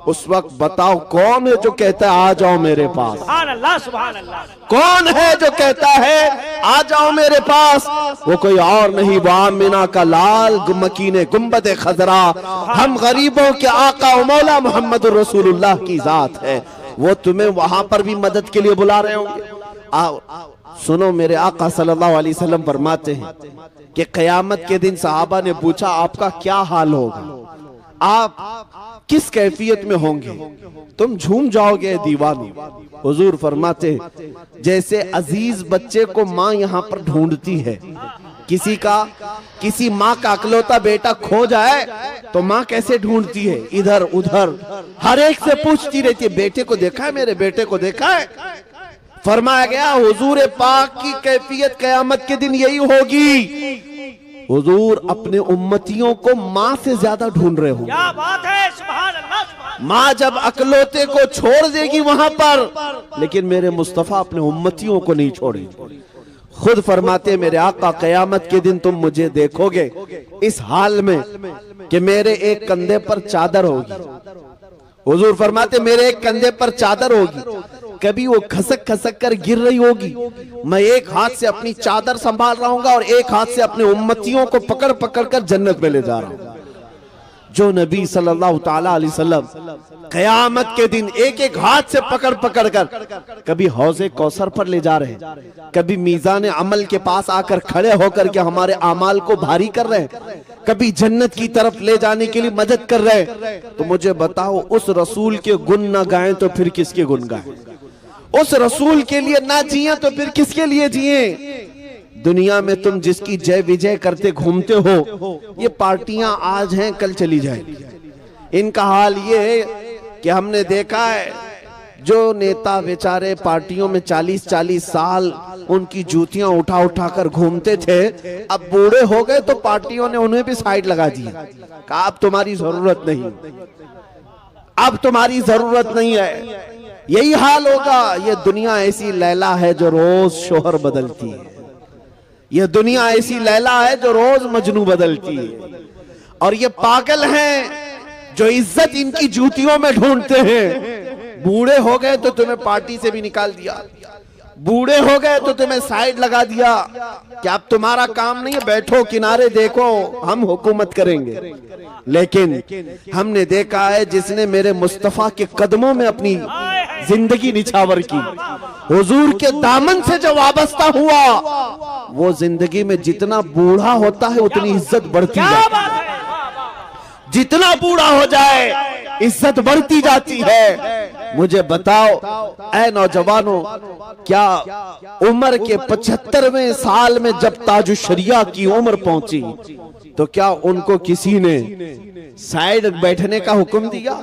उस वक्त बताओ कौन है जो कहता है आ जाओ मेरे पास? सुभान अल्लाह, सुभान अल्लाह। कौन है जो कहता है आ जाओ मेरे पास? वो कोई और नहीं, वो आमिना का लाल मकीने गुंबद खजरा, हम गरीबों के आका और मौला मोहम्मद रसूलुल्लाह की जात है। वो तुम्हें वहां पर भी मदद के लिए बुला रहे होंगे। आओ सुनो, मेरे आका सल्लल्लाहु अलैहि वसल्लम फरमाते हैं कि क़यामत के दिन सहाबा ने पूछा आपका क्या हाल होगा, आप किस कैफियत में होंगे? तुम झूम जाओगे दीवानी। हुजूर फरमाते हैं जैसे अजीज बच्चे को माँ यहाँ पर ढूंढती है, किसी माँ का अकलौता बेटा खो जाए तो माँ कैसे ढूंढती है, इधर उधर हर एक से पूछती रहती है, बेटे को देखा है, मेरे बेटे को देखा है। फरमाया गया हुजूर पाक की कैफियत क़यामत के दिन यही होगी। हुजूर अपने उम्मतियों को माँ से ज्यादा ढूंढ रहे हो। क्या बात है, सुभान अल्लाह। माँ जब अकलौते को छोड़ देगी वहां पर, लेकिन मेरे मुस्तफा अपने उम्मतियों को नहीं छोड़ेंगे। खुद फरमाते मेरे आका क़यामत के दिन तुम मुझे देखोगे इस हाल में कि मेरे एक कंधे पर चादर होगी। हुजूर फरमाते मेरे एक कंधे पर चादर होगी, कभी वो खसक खसक कर गिर रही होगी, मैं एक हाथ से अपनी चादर संभाल रहा हूँ और एक हाथ से अपने उम्मतियों को पकड़ पकड़ कर जन्नत में ले जा रहा हूँ। जो नबी सल्लल्लाहु ताला अलैहि वसल्लम क़यामत के दिन एक एक हाथ से पकड़ पकड़ कर कभी हौज़े कौसर पर ले जा रहे हैं, कभी मीज़ान अमल के पास आकर खड़े होकर के हमारे आमाल को भारी कर रहे हैं, कभी जन्नत की तरफ ले जाने के लिए मदद कर रहे हैं। तो मुझे बताओ, उस रसूल के गुण ना गाएं तो फिर किसके गुण गाएं? उस रसूल के लिए ना जिए तो फिर किसके लिए जिए? दुनिया में तुम जिसकी जय विजय करते घूमते हो, ये पार्टियां आज हैं कल चली जाएंगी। इनका हाल ये है कि हमने देखा है जो नेता बेचारे पार्टियों में 40-40 साल उनकी जूतियां उठा उठा कर घूमते थे, अब बूढ़े हो गए तो पार्टियों ने उन्हें भी साइड लगा दी, कहा अब तुम्हारी जरूरत नहीं, अब तुम्हारी जरूरत नहीं है। यही हाल होगा। ये दुनिया ऐसी लैला है जो रोज शोहर बदलती है, ये दुनिया ऐसी लैला है जो रोज मजनू बदलती है, और ये पागल हैं जो इज्जत इनकी जूतियों में ढूंढते हैं। बूढ़े हो गए तो तुम्हें पार्टी से भी निकाल दिया, बूढ़े हो गए तो तुम्हें साइड लगा दिया कि अब तुम्हारा काम नहीं है, बैठो किनारे देखो हम हुकूमत करेंगे। लेकिन हमने देखा है जिसने मेरे मुस्तफा के कदमों में अपनी जिंदगी निछावर की, हुजूर के दामन से जो वाबस्ता हुआ, वो जिंदगी में जितना बूढ़ा होता है उतनी इज्जत बढ़ती है, जितना बूढ़ा हो जाए इज्जत बढ़ती जाती है। मुझे बताओ ऐ नौजवानों, क्या उम्र के 75वें साल में जब ताजुशरिया की उम्र पहुंची तो क्या उनको किसी ने साइड बैठने का हुक्म दिया?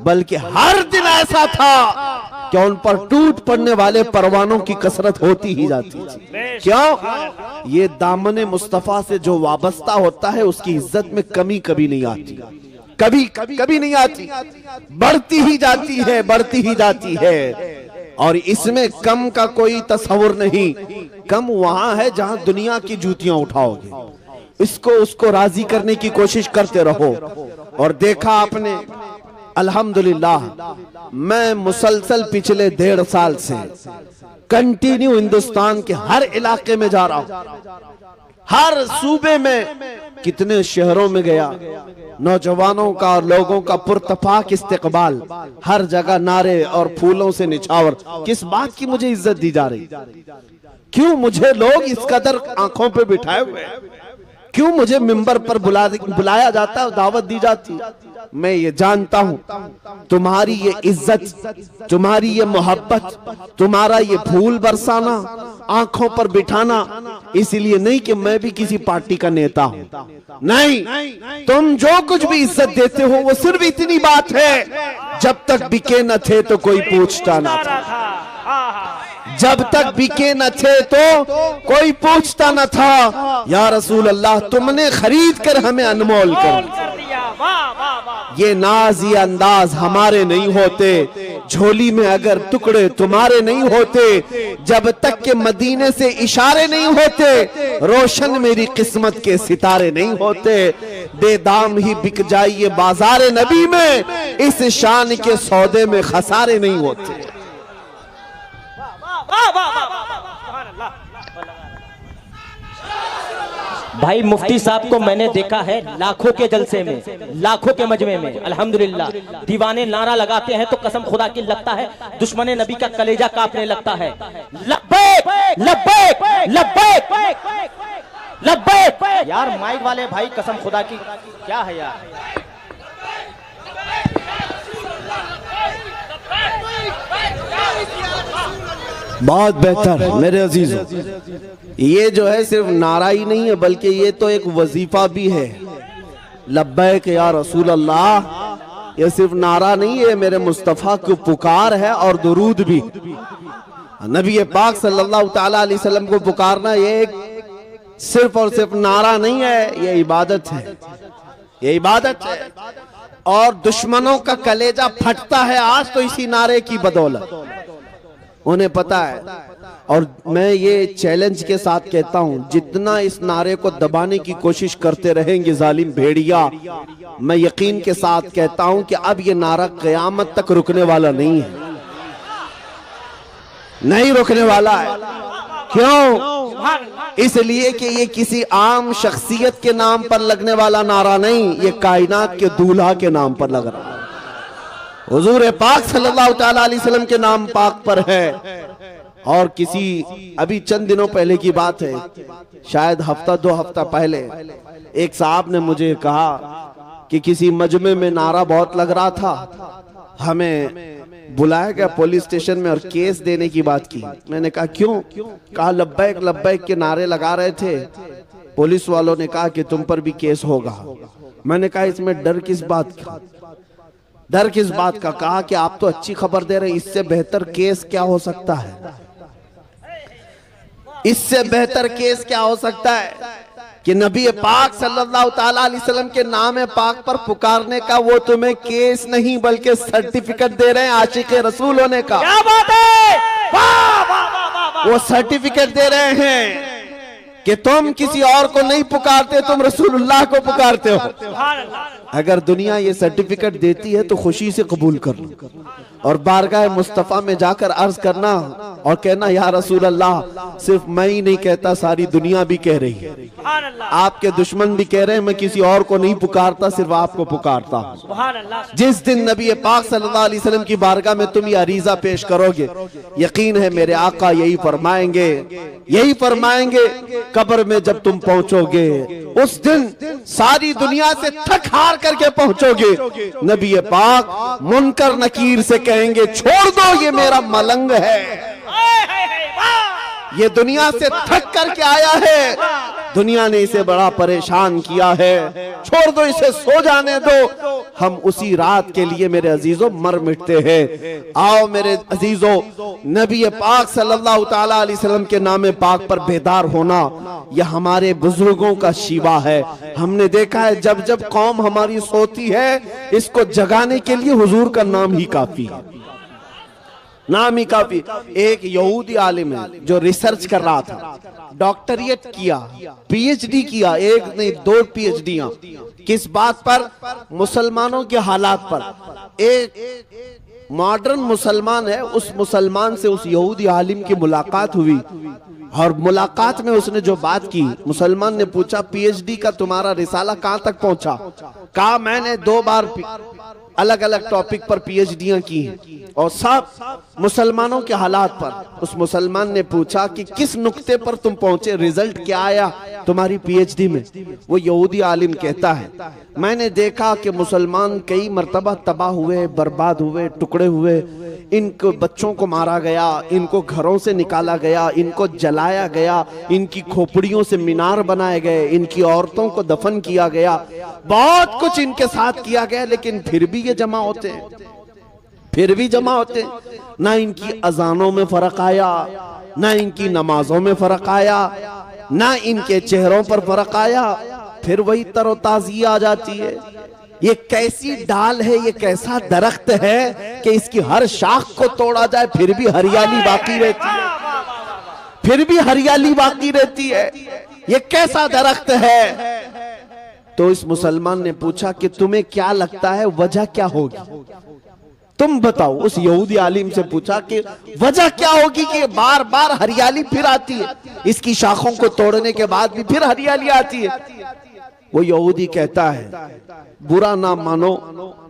बल्कि हर दिन ऐसा था कि उन पर टूट पड़ने वाले परवानों की कसरत होती ही जाती थी। क्यों? ये दामने मुस्तफा से जो वाबस्ता होता है उसकी इज्जत में कमी कभी नहीं आती, कभी नहीं आती, बढ़ती ही जाती है, बढ़ती ही जाती है। और इसमें कम का कोई तस्वुर नहीं। कम वहां है जहां दुनिया की जूतियां उठाओगे, इसको उसको राजी करने की कोशिश करते रहो। और देखा आपने, अल्हम्दुलिल्लाह, मैं मुसलसल पिछले 1.5 साल से कंटिन्यू हिंदुस्तान के हर इलाके में जा रहा हूं, हर सूबे में, कितने शहरों में गया, नौजवानों का और लोगों का पुरतफाक इस्तेकबाल, हर जगह नारे और फूलों से निछावर। किस बात की मुझे इज्जत दी जा रही? क्यों मुझे लोग इस कदर आंखों पे बिठाए हुए हैं? क्यों मुझे मिंबर पर बुलाया जाता है, दावत दी जाती? मैं ये जानता हूं तुम्हारी ये इज्जत, तुम्हारी ये मोहब्बत, तुम्हारा ये फूल बरसाना, आंखों पर बिठाना इसलिए नहीं कि मैं भी किसी पार्टी का नेता हूं। नहीं, तुम जो कुछ भी इज्जत देते हो वो सिर्फ इतनी बात है, जब तक बिके न थे तो कोई पूछता न था। जब तक बिके न थे तो कोई पूछता न था। या रसूल अल्लाह, तुमने खरीद कर हमें अनमोल कर दिया। ये नाज, ये अंदाज हमारे नहीं होते, झोली में अगर टुकड़े तुम्हारे नहीं होते, जब तक के मदीने से इशारे नहीं होते, रोशन मेरी किस्मत के सितारे नहीं होते। बेदाम ही बिक जाइए बाजारे नबी में, इस शान के सौदे में खसारे नहीं होते। भाई मुफ्ती साहब को मैंने देखा है लाखों के जलसे में, लाखों के मजमे में, अल्हम्दुलिल्लाह। दीवाने नारा लगाते हैं तो कसम खुदा की लगता है दुश्मने नबी का कलेजा कांपने लगता है। लब्बैक लब्बैक लब्बैक लब्बैक। यार माइक वाले भाई, कसम खुदा की क्या है यार? बहुत बेहतर मेरे अजीजों, ये जो है सिर्फ नारा ही नहीं है बल्कि ये तो एक वजीफा भी है। लब्बैक या रसूल अल्लाह, ये सिर्फ नारा नहीं है, मेरे मुस्तफ़ा की पुकार है और दुरूद भी। नबी पाक सल्लल्लाहु तआला अलैहि वसल्लम को पुकारना ये एक सिर्फ और सिर्फ नारा नहीं है, ये इबादत है, ये इबादत है। और दुश्मनों का कलेजा फटता है आज तो इसी नारे की बदौलत, उन्हें पता है। और मैं ये चैलेंज के साथ कहता हूं, जितना इस नारे को दबाने की कोशिश करते रहेंगे जालिम भेड़िया, मैं यकीन के साथ कहता हूं कि अब ये नारा क़यामत तक रुकने वाला नहीं है, नहीं रुकने वाला है। क्यों? इसलिए कि ये किसी आम शख्सियत के नाम पर लगने वाला नारा नहीं, ये कायनात के दूल्हा के नाम पर लग रहा है, हुजूर पाक सल्लल्लाहु तआला अलैहि वसल्लम के नाम पाक पर है। और किसी अभी चंद दिनों पहले की बात है, शायद हफ्ता 2 हफ्ता पहले, एक साहब ने मुझे कहा कि किसी मजमे में नारा बहुत लग रहा था, हमें बुलाया गया पुलिस स्टेशन में और केस देने की बात की। मैंने कहा क्यों? कहा लब्बैक लब्बैक के नारे लगा रहे थे, पुलिस वालों ने कहा कि तुम पर भी केस होगा। मैंने कहा इसमें डर किस बात का? डर किस बात का? कहा कि आप तो अच्छी खबर दे रहे हैं, इससे बेहतर केस क्या हो सकता है? इससे बेहतर केस क्या हो सकता है कि नबी पाक सल्लल्लाहु तआला अलैहि वसल्लम के नाम पाक पर पुकारने का वो तुम्हें केस नहीं बल्कि सर्टिफिकेट दे रहे हैं आशिक़े रसूल होने का। क्या बात है? वाह वाह वाह वाह। वो सर्टिफिकेट दे रहे हैं कि तुम किसी और को नहीं पुकारते, तुम रसूलुल्लाह को पुकारते हो। अगर दुनिया ये सर्टिफिकेट देती है तो खुशी से कबूल कर लो और बारगाह मुस्तफा में जाकर अर्ज करना और कहना या रसूल अल्लाह, सिर्फ मैं ही नहीं कहता, सारी दुनिया भी कह रही है, आपके दुश्मन भी कह रहे हैं, मैं किसी और को नहीं पुकारता, सिर्फ आपको पुकारता हूं। जिस दिन नबी पाक सल्लल्लाहु अलैहि वसल्लम की बारगाह में तुम ये अरीजा पेश करोगे, यकीन है मेरे आका यही फरमाएंगे, यही फरमाएंगे, कब्र में जब तुम पहुंचोगे उस दिन सारी दुनिया से थक हार करके पहुंचोगे, नबी पाक मुनकर नकीर से कहेंगे छोड़ दो ये मेरा मलंग है, ये दुनिया से थक करके आया है, दुनिया ने इसे बड़ा परेशान किया है, छोड़ दो इसे, सो जाने दो। हम उसी रात के लिए मेरे अजीजों मर मिटते हैं। आओ मेरे अजीजों, नबी पाक सल्लल्लाहु तआला अलैहि वसल्लम के नाम पाक पर बेदार होना यह हमारे बुजुर्गों का शिवा है। हमने देखा है जब जब कौम हमारी सोती है, इसको जगाने के लिए हुजूर का नाम ही काफी है, नाम ही काफी। एक यहूदी आलिम है जो रिसर्च कर रहा था, डॉक्टरेट किया, पीएचडी किया, एक नहीं 2 पीएचडियां, किस बात पर? मुसलमानों के हालात पर। एक मॉडर्न मुसलमान है, उस मुसलमान से उस यहूदी आलिम की मुलाकात हुई। और मुलाकात में उसने जो बात की, मुसलमान ने पूछा पीएचडी का तुम्हारा रिसाला कहां तक पहुंचा? कहा मैंने 2 बार अलग अलग टॉपिक पर पीएचडियां की हैं और सब मुसलमानों के हालात पर। उस मुसलमान ने पूछा कि किस नुक्ते पर तुम पहुंचे, रिजल्ट क्या आया तुम्हारी पीएचडी में? वो यहूदी आलिम कहता है मैंने देखा कि मुसलमान कई मर्तबा तबाह हुए, बर्बाद हुए, टुकड़े हुए, इनको बच्चों को मारा गया, इनको घरों से निकाला गया, इनको जलाया गया, इनकी खोपड़ियों से मीनार बनाए गए, इनकी औरतों को दफन किया गया, बहुत कुछ इनके साथ किया गया, लेकिन फिर भी ये जमा होते हैं, फिर भी जमा होते हैं। ना इनकी अजानों में फर्क आया, ना इनकी नमाजों में फर्क आया, ना इनके चेहरों पर फर्क आया, फिर वही तरोताजी आ जाती है। ये कैसी डाल है, ये कैसा दरख्त है कि इसकी हर शाख को तोड़ा जाए फिर भी हरियाली बाकी रहती है, फिर भी हरियाली बाकी रहती है। ये कैसा दरख्त है? तो इस मुसलमान ने पूछा कि तुम्हें क्या लगता है वजह क्या होगी, तुम बताओ। उस यहूदी आलिम से पूछा कि वजह क्या होगी कि बार बार हरियाली फिर आती है, इसकी शाखों को तोड़ने के बाद भी फिर हरियाली आती है। वो यहूदी कहता है बुरा ना मानो,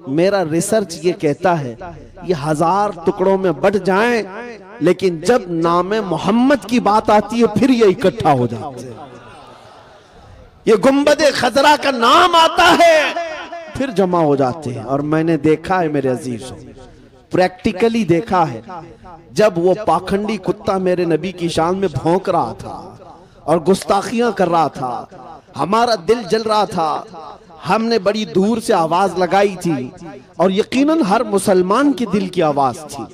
मेरा रिसर्च ये कहता है ये 1000 टुकड़ों में बट जाएं, लेकिन जब नाम मोहम्मद की बात आती है फिर ये इकट्ठा हो जाते हैं। ये गुंबदे खजरा का नाम आता है फिर जमा हो जाते हैं। और मैंने देखा है मेरे अजीजों, प्रैक्टिकली देखा है, जब वो पाखंडी कुत्ता मेरे नबी की शान में भौंक रहा था और गुस्ताखियां कर रहा था, हमारा दिल जल रहा था। हमने बड़ी दूर से आवाज लगाई थी और यकीनन हर मुसलमान के दिल की आवाज थी।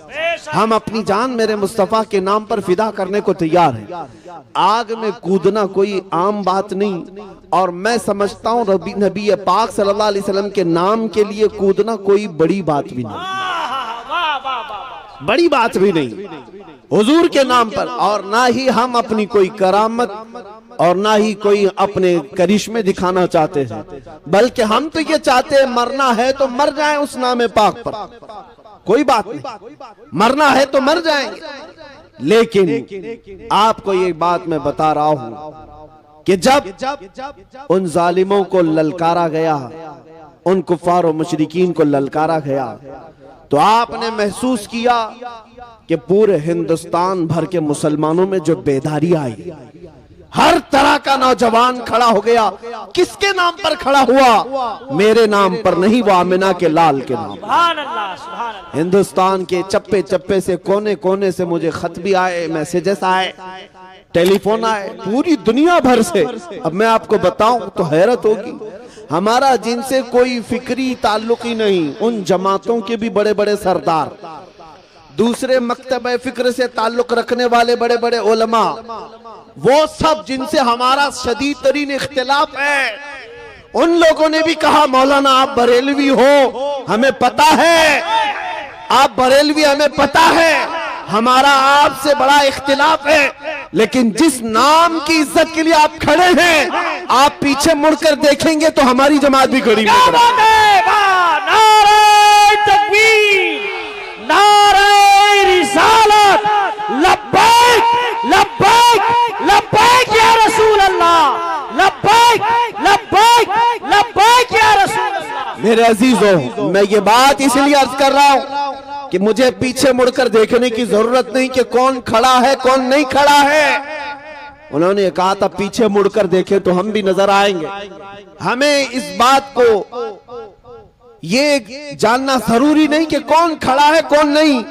हम अपनी जान मेरे मुस्तफा के नाम पर फिदा करने को तैयार हैं। आग में कूदना कोई आम बात नहीं, और मैं समझता हूँ नबी पाक सल्लल्लाहु अलैहि वसल्लम के नाम के लिए कूदना कोई बड़ी बात भी नहीं, बड़ी बात भी नहीं हुजूर के नाम पर। और ना ही हम अपनी कोई करामत और ना ही कोई अपने करिश्मे दिखाना चाहते हैं, बल्कि हम तो ये चाहते हैं मरना है तो मर जाएं उस नाम पाक पर, कोई बात नहीं, मरना है तो मर जाएंगे। लेकिन आपको ये बात मैं बता रहा हूं कि जब उन जालिमों को ललकारा गया, उन कुफार और मुशरिकीन को ललकारा गया, तो आपने महसूस किया कि पूरे हिंदुस्तान भर के मुसलमानों में जो बेदारी आई, हर तरह का नौजवान खड़ा हो गया। किसके नाम पर खड़ा हुआ? मेरे नाम पर नहीं, वो आमिना के लाल के नाम। सुभान अल्लाह, सुभान अल्लाह। हिंदुस्तान के चप्पे चप्पे से, कोने कोने से मुझे खत भी आए, मैसेजेस आए, टेलीफोन आए, पूरी दुनिया भर से। अब मैं आपको बताऊं तो हैरत होगी, हमारा जिनसे कोई फिक्री ताल्लुक ही नहीं, उन जमातों के भी बड़े बड़े सरदार, दूसरे मकतब फिक्र से ताल्लुक रखने वाले बड़े बड़े उलमा, वो सब जिनसे हमारा शदीद तरीन इख्तिलाफ है, उन लोगों ने भी कहा मौलाना आप बरेलवी हो, हमें पता है आप बरेलवी, हमें पता है हमारा आपसे बड़ा इख्तिलाफ है, लेकिन जिस नाम की इज्जत के लिए आप खड़े हैं, आप पीछे मुड़कर देखेंगे तो हमारी जमात भी खड़ी है। नारे तकबीर, नारे रिसालत, लब्बैक लब्बैक लब्बैक या रसूल अल्लाह, लब्बैक लब्बैक लब्बैक या रसूल अल्लाह। मेरे अजीजों, मैं ये बात इसलिए अर्ज कर रहा हूं कि मुझे पीछे मुड़कर देखने की जरूरत नहीं कि कौन खड़ा है कौन नहीं खड़ा है। उन्होंने कहा था पीछे मुड़कर देखे तो हम भी नजर आएंगे। हमें इस बात को ये जानना जरूरी नहीं कि कौन खड़ा है कौन नहीं,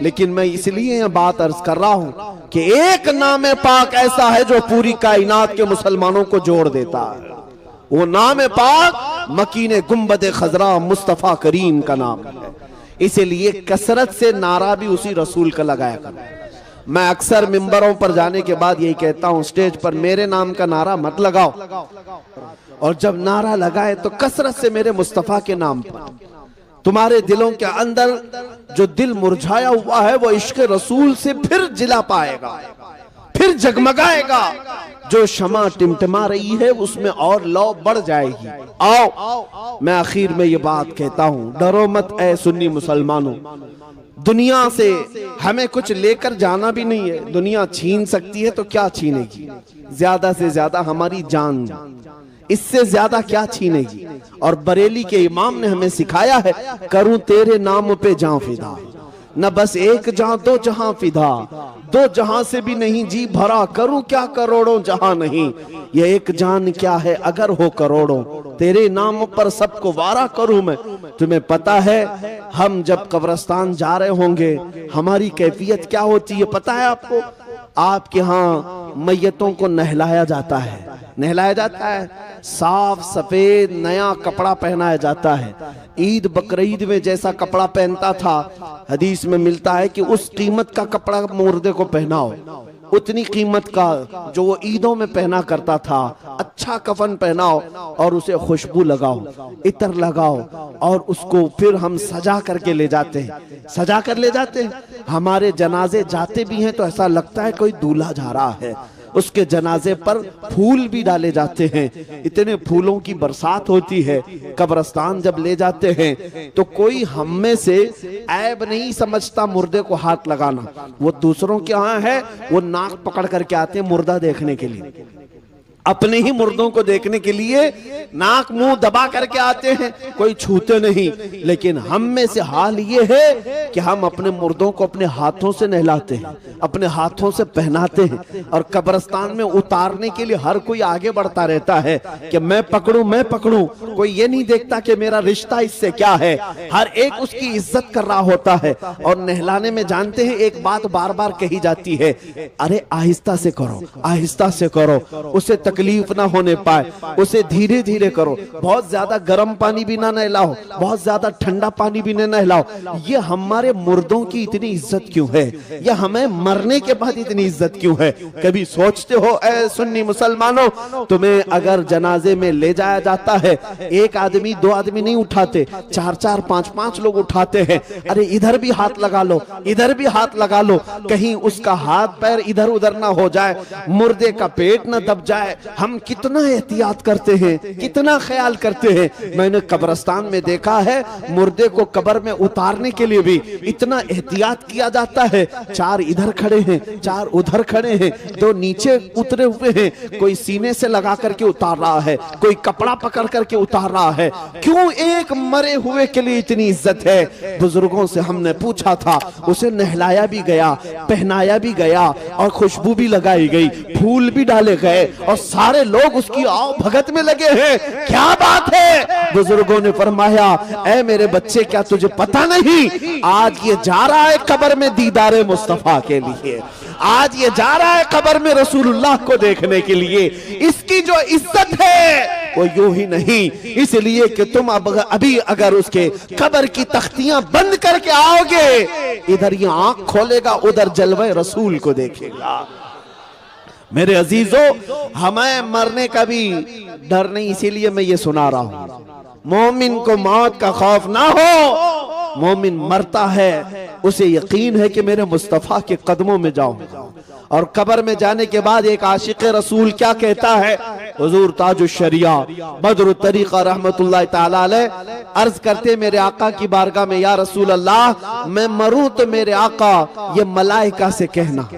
लेकिन मैं इसलिए यह बात अर्ज कर रहा हूं कि एक नाम पाक ऐसा है जो पूरी कायनात के मुसलमानों को जोड़ देता है। वो नाम पाक मकीने गुंबदे खजरा मुस्तफा करीम का नाम है। इसलिए कसरत से नारा भी उसी रसूल का लगाया करो। मैं अक्सर मिंबरों पर जाने के बाद यही कहता हूं, स्टेज पर मेरे नाम का नारा मत लगाओ, और जब नारा लगाए तो कसरत से मेरे मुस्तफा के नाम पर। तुम्हारे दिलों के अंदर जो दिल मुरझाया हुआ है वो इश्क रसूल से फिर जिला पाएगा, फिर जगमगाएगा। जो शमा टिमटिमा रही है उसमें और लौ बढ़ जाएगी। आओ मैं आखिर में ये बात कहता हूं, डरो मत ऐ सुन्नी मुसलमानों, दुनिया से हमें कुछ लेकर जाना भी नहीं है। दुनिया छीन सकती है तो क्या छीनेगी, ज्यादा से ज्यादा हमारी जान, इससे ज्यादा क्या छीनेगी। और बरेली के इमाम ने हमें सिखाया है, करूं तेरे नाम पे जान फिदा, न बस एक जहां दो जहां फिदा, दो जहां से भी नहीं जी भरा, करूं क्या करोड़ों जहां नहीं, ये एक जान क्या है अगर हो करोड़ों, तेरे नाम पर सबको वारा करूं मैं। तुम्हें पता है हम जब कब्रिस्तान जा रहे होंगे हमारी कैफियत क्या होती है पता है आपको? आपके यहाँ मैयतों को नहलाया जाता है, नहलाया जाता है, साफ सफेद नया कपड़ा पहनाया जाता है। ईद बकरीद में जैसा कपड़ा पहनता था, हदीस में मिलता है कि उस कीमत का कपड़ा मुर्दे को पहनाओ, उतनी कीमत का जो वो ईदों में पहना करता था। अच्छा कफन पहनाओ और उसे खुशबू लगाओ, इत्र लगाओ, और उसको फिर हम सजा करके ले जाते हैं, सजा कर ले जाते हैं। हमारे जनाजे जाते भी हैं तो ऐसा लगता है कोई दूल्हा जा रहा है। उसके जनाजे पर फूल भी डाले जाते हैं, इतने फूलों की बरसात होती है। कब्रिस्तान जब ले जाते हैं तो कोई हम में से ऐब नहीं समझता मुर्दे को हाथ लगाना। वो दूसरों के यहाँ है, वो नाक पकड़ करके आते हैं मुर्दा देखने के लिए, अपने ही मुर्दों को देखने के लिए नाक मुंह दबा करके आते हैं, कोई छूते नहीं। लेकिन हम में से हाल ये है कि हम अपने मुर्दों को अपने हाथों से नहलाते हैं, अपने हाथों से पहनाते हैं, और कब्रिस्तान में उतारने के लिए हर कोई आगे बढ़ता रहता है कि मैं पकड़ूं मैं पकड़ूं। कोई ये नहीं देखता कि मेरा रिश्ता इससे क्या है, हर एक उसकी इज्जत कर रहा होता है। और नहलाने में जानते हैं एक बात बार बार कही जाती है, अरे आहिस्ता से करो, आहिस्ता से करो, उसे तकलीफ ना होने पाए, उसे धीरे धीरे करो। बहुत ज्यादा गर्म पानी भी ना नहलाओ, बहुत ज्यादा ठंडा पानी भी ना नहलाओ। ये हमारे मुर्दों की इतनी इज्जत क्यों है, या हमें मरने के बाद इतनी इज्जत क्यों है? कभी सोचते हो ऐ सुन्नी मुसलमानों, तुम्हें अगर जनाजे में ले जाया जाता है, एक आदमी दो आदमी नहीं उठाते, चार चार पांच पांच लोग उठाते हैं। अरे इधर भी हाथ लगा लो, इधर भी हाथ लगा लो, कहीं उसका हाथ पैर इधर उधर ना हो जाए, मुर्दे का पेट ना दब जाए। हम कितना एहतियात करते हैं, कितना ख्याल करते हैं। मैंने कब्रिस्तान में देखा है, मुर्दे को कब्र में उतारने के लिए भी इतना एहतियात किया जाता है। चार इधर खड़े हैं, चार उधर खड़े हैं, दो नीचे उतरे हुए हैं, कोई सीने से लगा करके उतार रहा है, कोई कपड़ा पकड़ करके उतार रहा है। क्यों एक मरे हुए के लिए इतनी इज्जत है? बुजुर्गों से हमने पूछा था, उसे नहलाया भी गया, पहनाया भी गया, और खुशबू भी लगाई गई, फूल भी डाले गए, और सारे लोग उसकी आओ भगत में लगे हैं। क्या बात है? बुजुर्गों ने फरमाया, ऐ मेरे बच्चे, क्या तुझे पता नहीं, आज ये जा रहा है कब्र में दीदारे मुस्तफा के लिए, आज ये जा रहा है कब्र में रसूलुल्लाह को देखने के लिए। इसकी जो इज्जत है वो यूं ही नहीं, इसलिए कि तुम अभी अगर उसके कब्र की तख्तियां बंद करके आओगे, इधर ये आंख खोलेगा, उधर जलवे रसूल को देखेगा। मेरे अजीजों, हमें मरने का भी डर नहीं, इसीलिए मैं ये सुना रहा हूं। मोमिन को मौत का खौफ ना हो, मोमिन मरता है, उसे यकीन है कि मेरे मुस्तफा के कदमों में जाऊंगा। और कब्र में जाने के बाद एक आशिक रसूल क्या कहता है? हुजूर ताजुश शरिया बदरुत तरीका रहमतुल्लाह ताला अलैह अर्ज करते मेरे आका की बारगाह में, या रसूल अल्लाह, मैं मरूं तो मेरे आका ये मलाइका से कहना,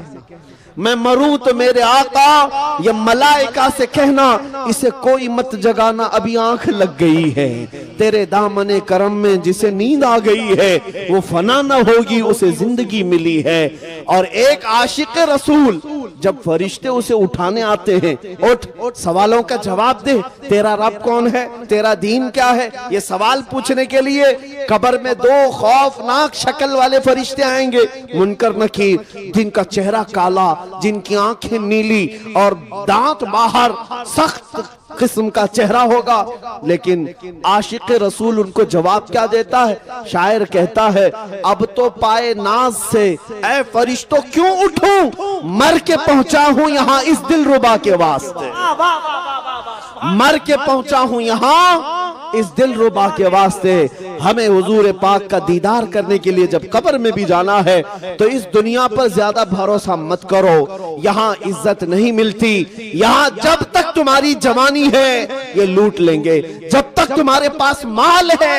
मैं मरूं तो मेरे आका ये मलाइका से कहना, इसे कोई मत जगाना, अभी आंख लग गई है, तेरे दामने करम में जिसे नींद आ गई है वो फना न होगी, उसे जिंदगी मिली है। और एक आशिक रसूल जब फरिश्ते उसे उठाने आते हैं, उठ सवालों का जवाब दे, तेरा रब कौन है, तेरा दीन क्या है, ये सवाल पूछने के लिए कब्र में दो खौफनाक शक्ल वाले फरिश्ते आएंगे, मुनकर नकीर, जिनका चेहरा काला, जिनकी आंखें नीली और दांत बाहर, सख्त किस्म का चेहरा होगा। लेकिन आशिक रसूल उनको जवाब क्या देता है? शायर कहता है, अब तो पाए नाज से ऐ फरिश्तों क्यों उठूं, मर के पहुंचा हूं यहां इस दिलरुबा के वास्ते, मर के पहुंचा हूं यहां इस दिलरुबा के वास्ते हमें हुजूर पाक का दीदार करने के लिए जब कब्र में भी जाना है तो इस दुनिया पर ज्यादा भरोसा मत करो। यहाँ इज्जत नहीं मिलती। यहाँ जब तक तुम्हारी जवानी है ये लूट लेंगे, जब तक तुम्हारे पास माल है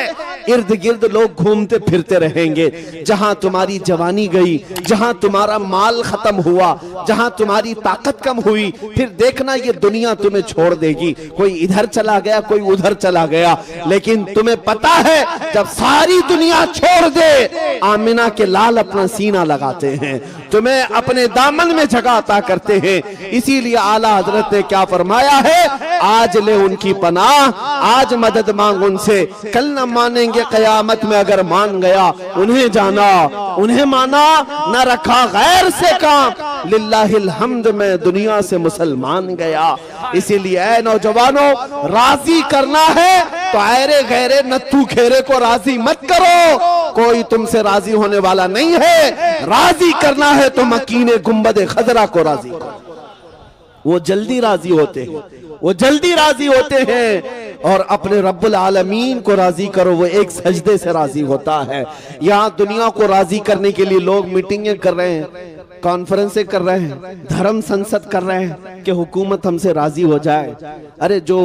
इर्द गिर्द लोग घूमते फिरते रहेंगे। जहां तुम्हारी जवानी गई, जहां तुम्हारा माल खत्म हुआ, जहां तुम्हारी ताकत कम हुई, फिर देखना ये दुनिया तुम्हें छोड़ देगी। कोई इधर चला गया, कोई उधर चला गया, लेकिन तुम्हें पता है जब सारी दुनिया छोड़ दे आमिना के लाल अपना सीना लगाते हैं, तुम्हें अपने दामन में जगह अता करते हैं। इसीलिए आला हजरत ने क्या फरमाया है, आज ले उनकी पनाह, आज मदद मांग उनसे, कल न मानेंगे कयामत में अगर मान गया। उन्हें जाना, उन्हें माना, न रखा गैर से काम, लिल्लाहिल हम्द में दुनिया से मुसलमान गया। इसीलिए ऐ नौजवानों, राजी करना है तो ऐरे गैरे नत्थू खेरे को राजी मत करो, कोई तुमसे राजी होने वाला नहीं है। राजी करना है तो मकीने गुंबदे खजरा को राजी करो, वो जल्दी राजी होते हैं, वो जल्दी राजी होते हैं। और अपने रब्बुल आलमीन को राजी करो, वो एक सजदे से राजी होता है। यहाँ दुनिया को राजी करने के लिए लोग मीटिंगें कर रहे हैं, कॉन्फ्रेंसें कर रहे हैं, धर्म संसद कर रहे हैं कि हुकूमत हमसे राजी हो जाए। अरे जो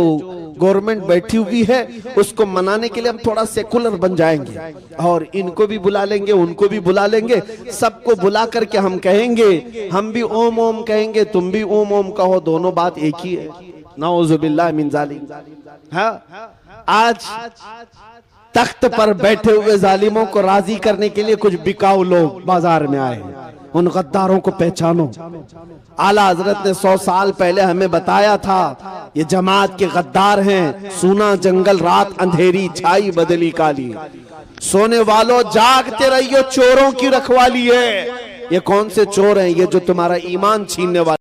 गवर्नमेंट बैठी हुई है उसको मनाने के लिए हम थोड़ा सेकुलर बन जाएंगे और इनको भी बुला लेंगे, उनको भी बुला लेंगे, सबको बुला करके हम कहेंगे, हम भी ओम ओम कहेंगे, तुम भी ओम ओम कहो, दोनों बात एक ही है। नाउजुबिल्लाह मिन जालिम। हाँ, आज तख्त पर बैठे हुए जालिमों को राजी करने के लिए कुछ बिकाऊ लोग बाजार में आए, उन गद्दारों को पहचानो। आला हजरत ने 100 साल पहले हमें बताया था ये जमात के गद्दार हैं। सूना जंगल रात अंधेरी छाई बदली काली, सोने वालों जागते रहियो चोरों की रखवाली है। ये कौन से चोर हैं? ये जो तुम्हारा ईमान छीनने वाले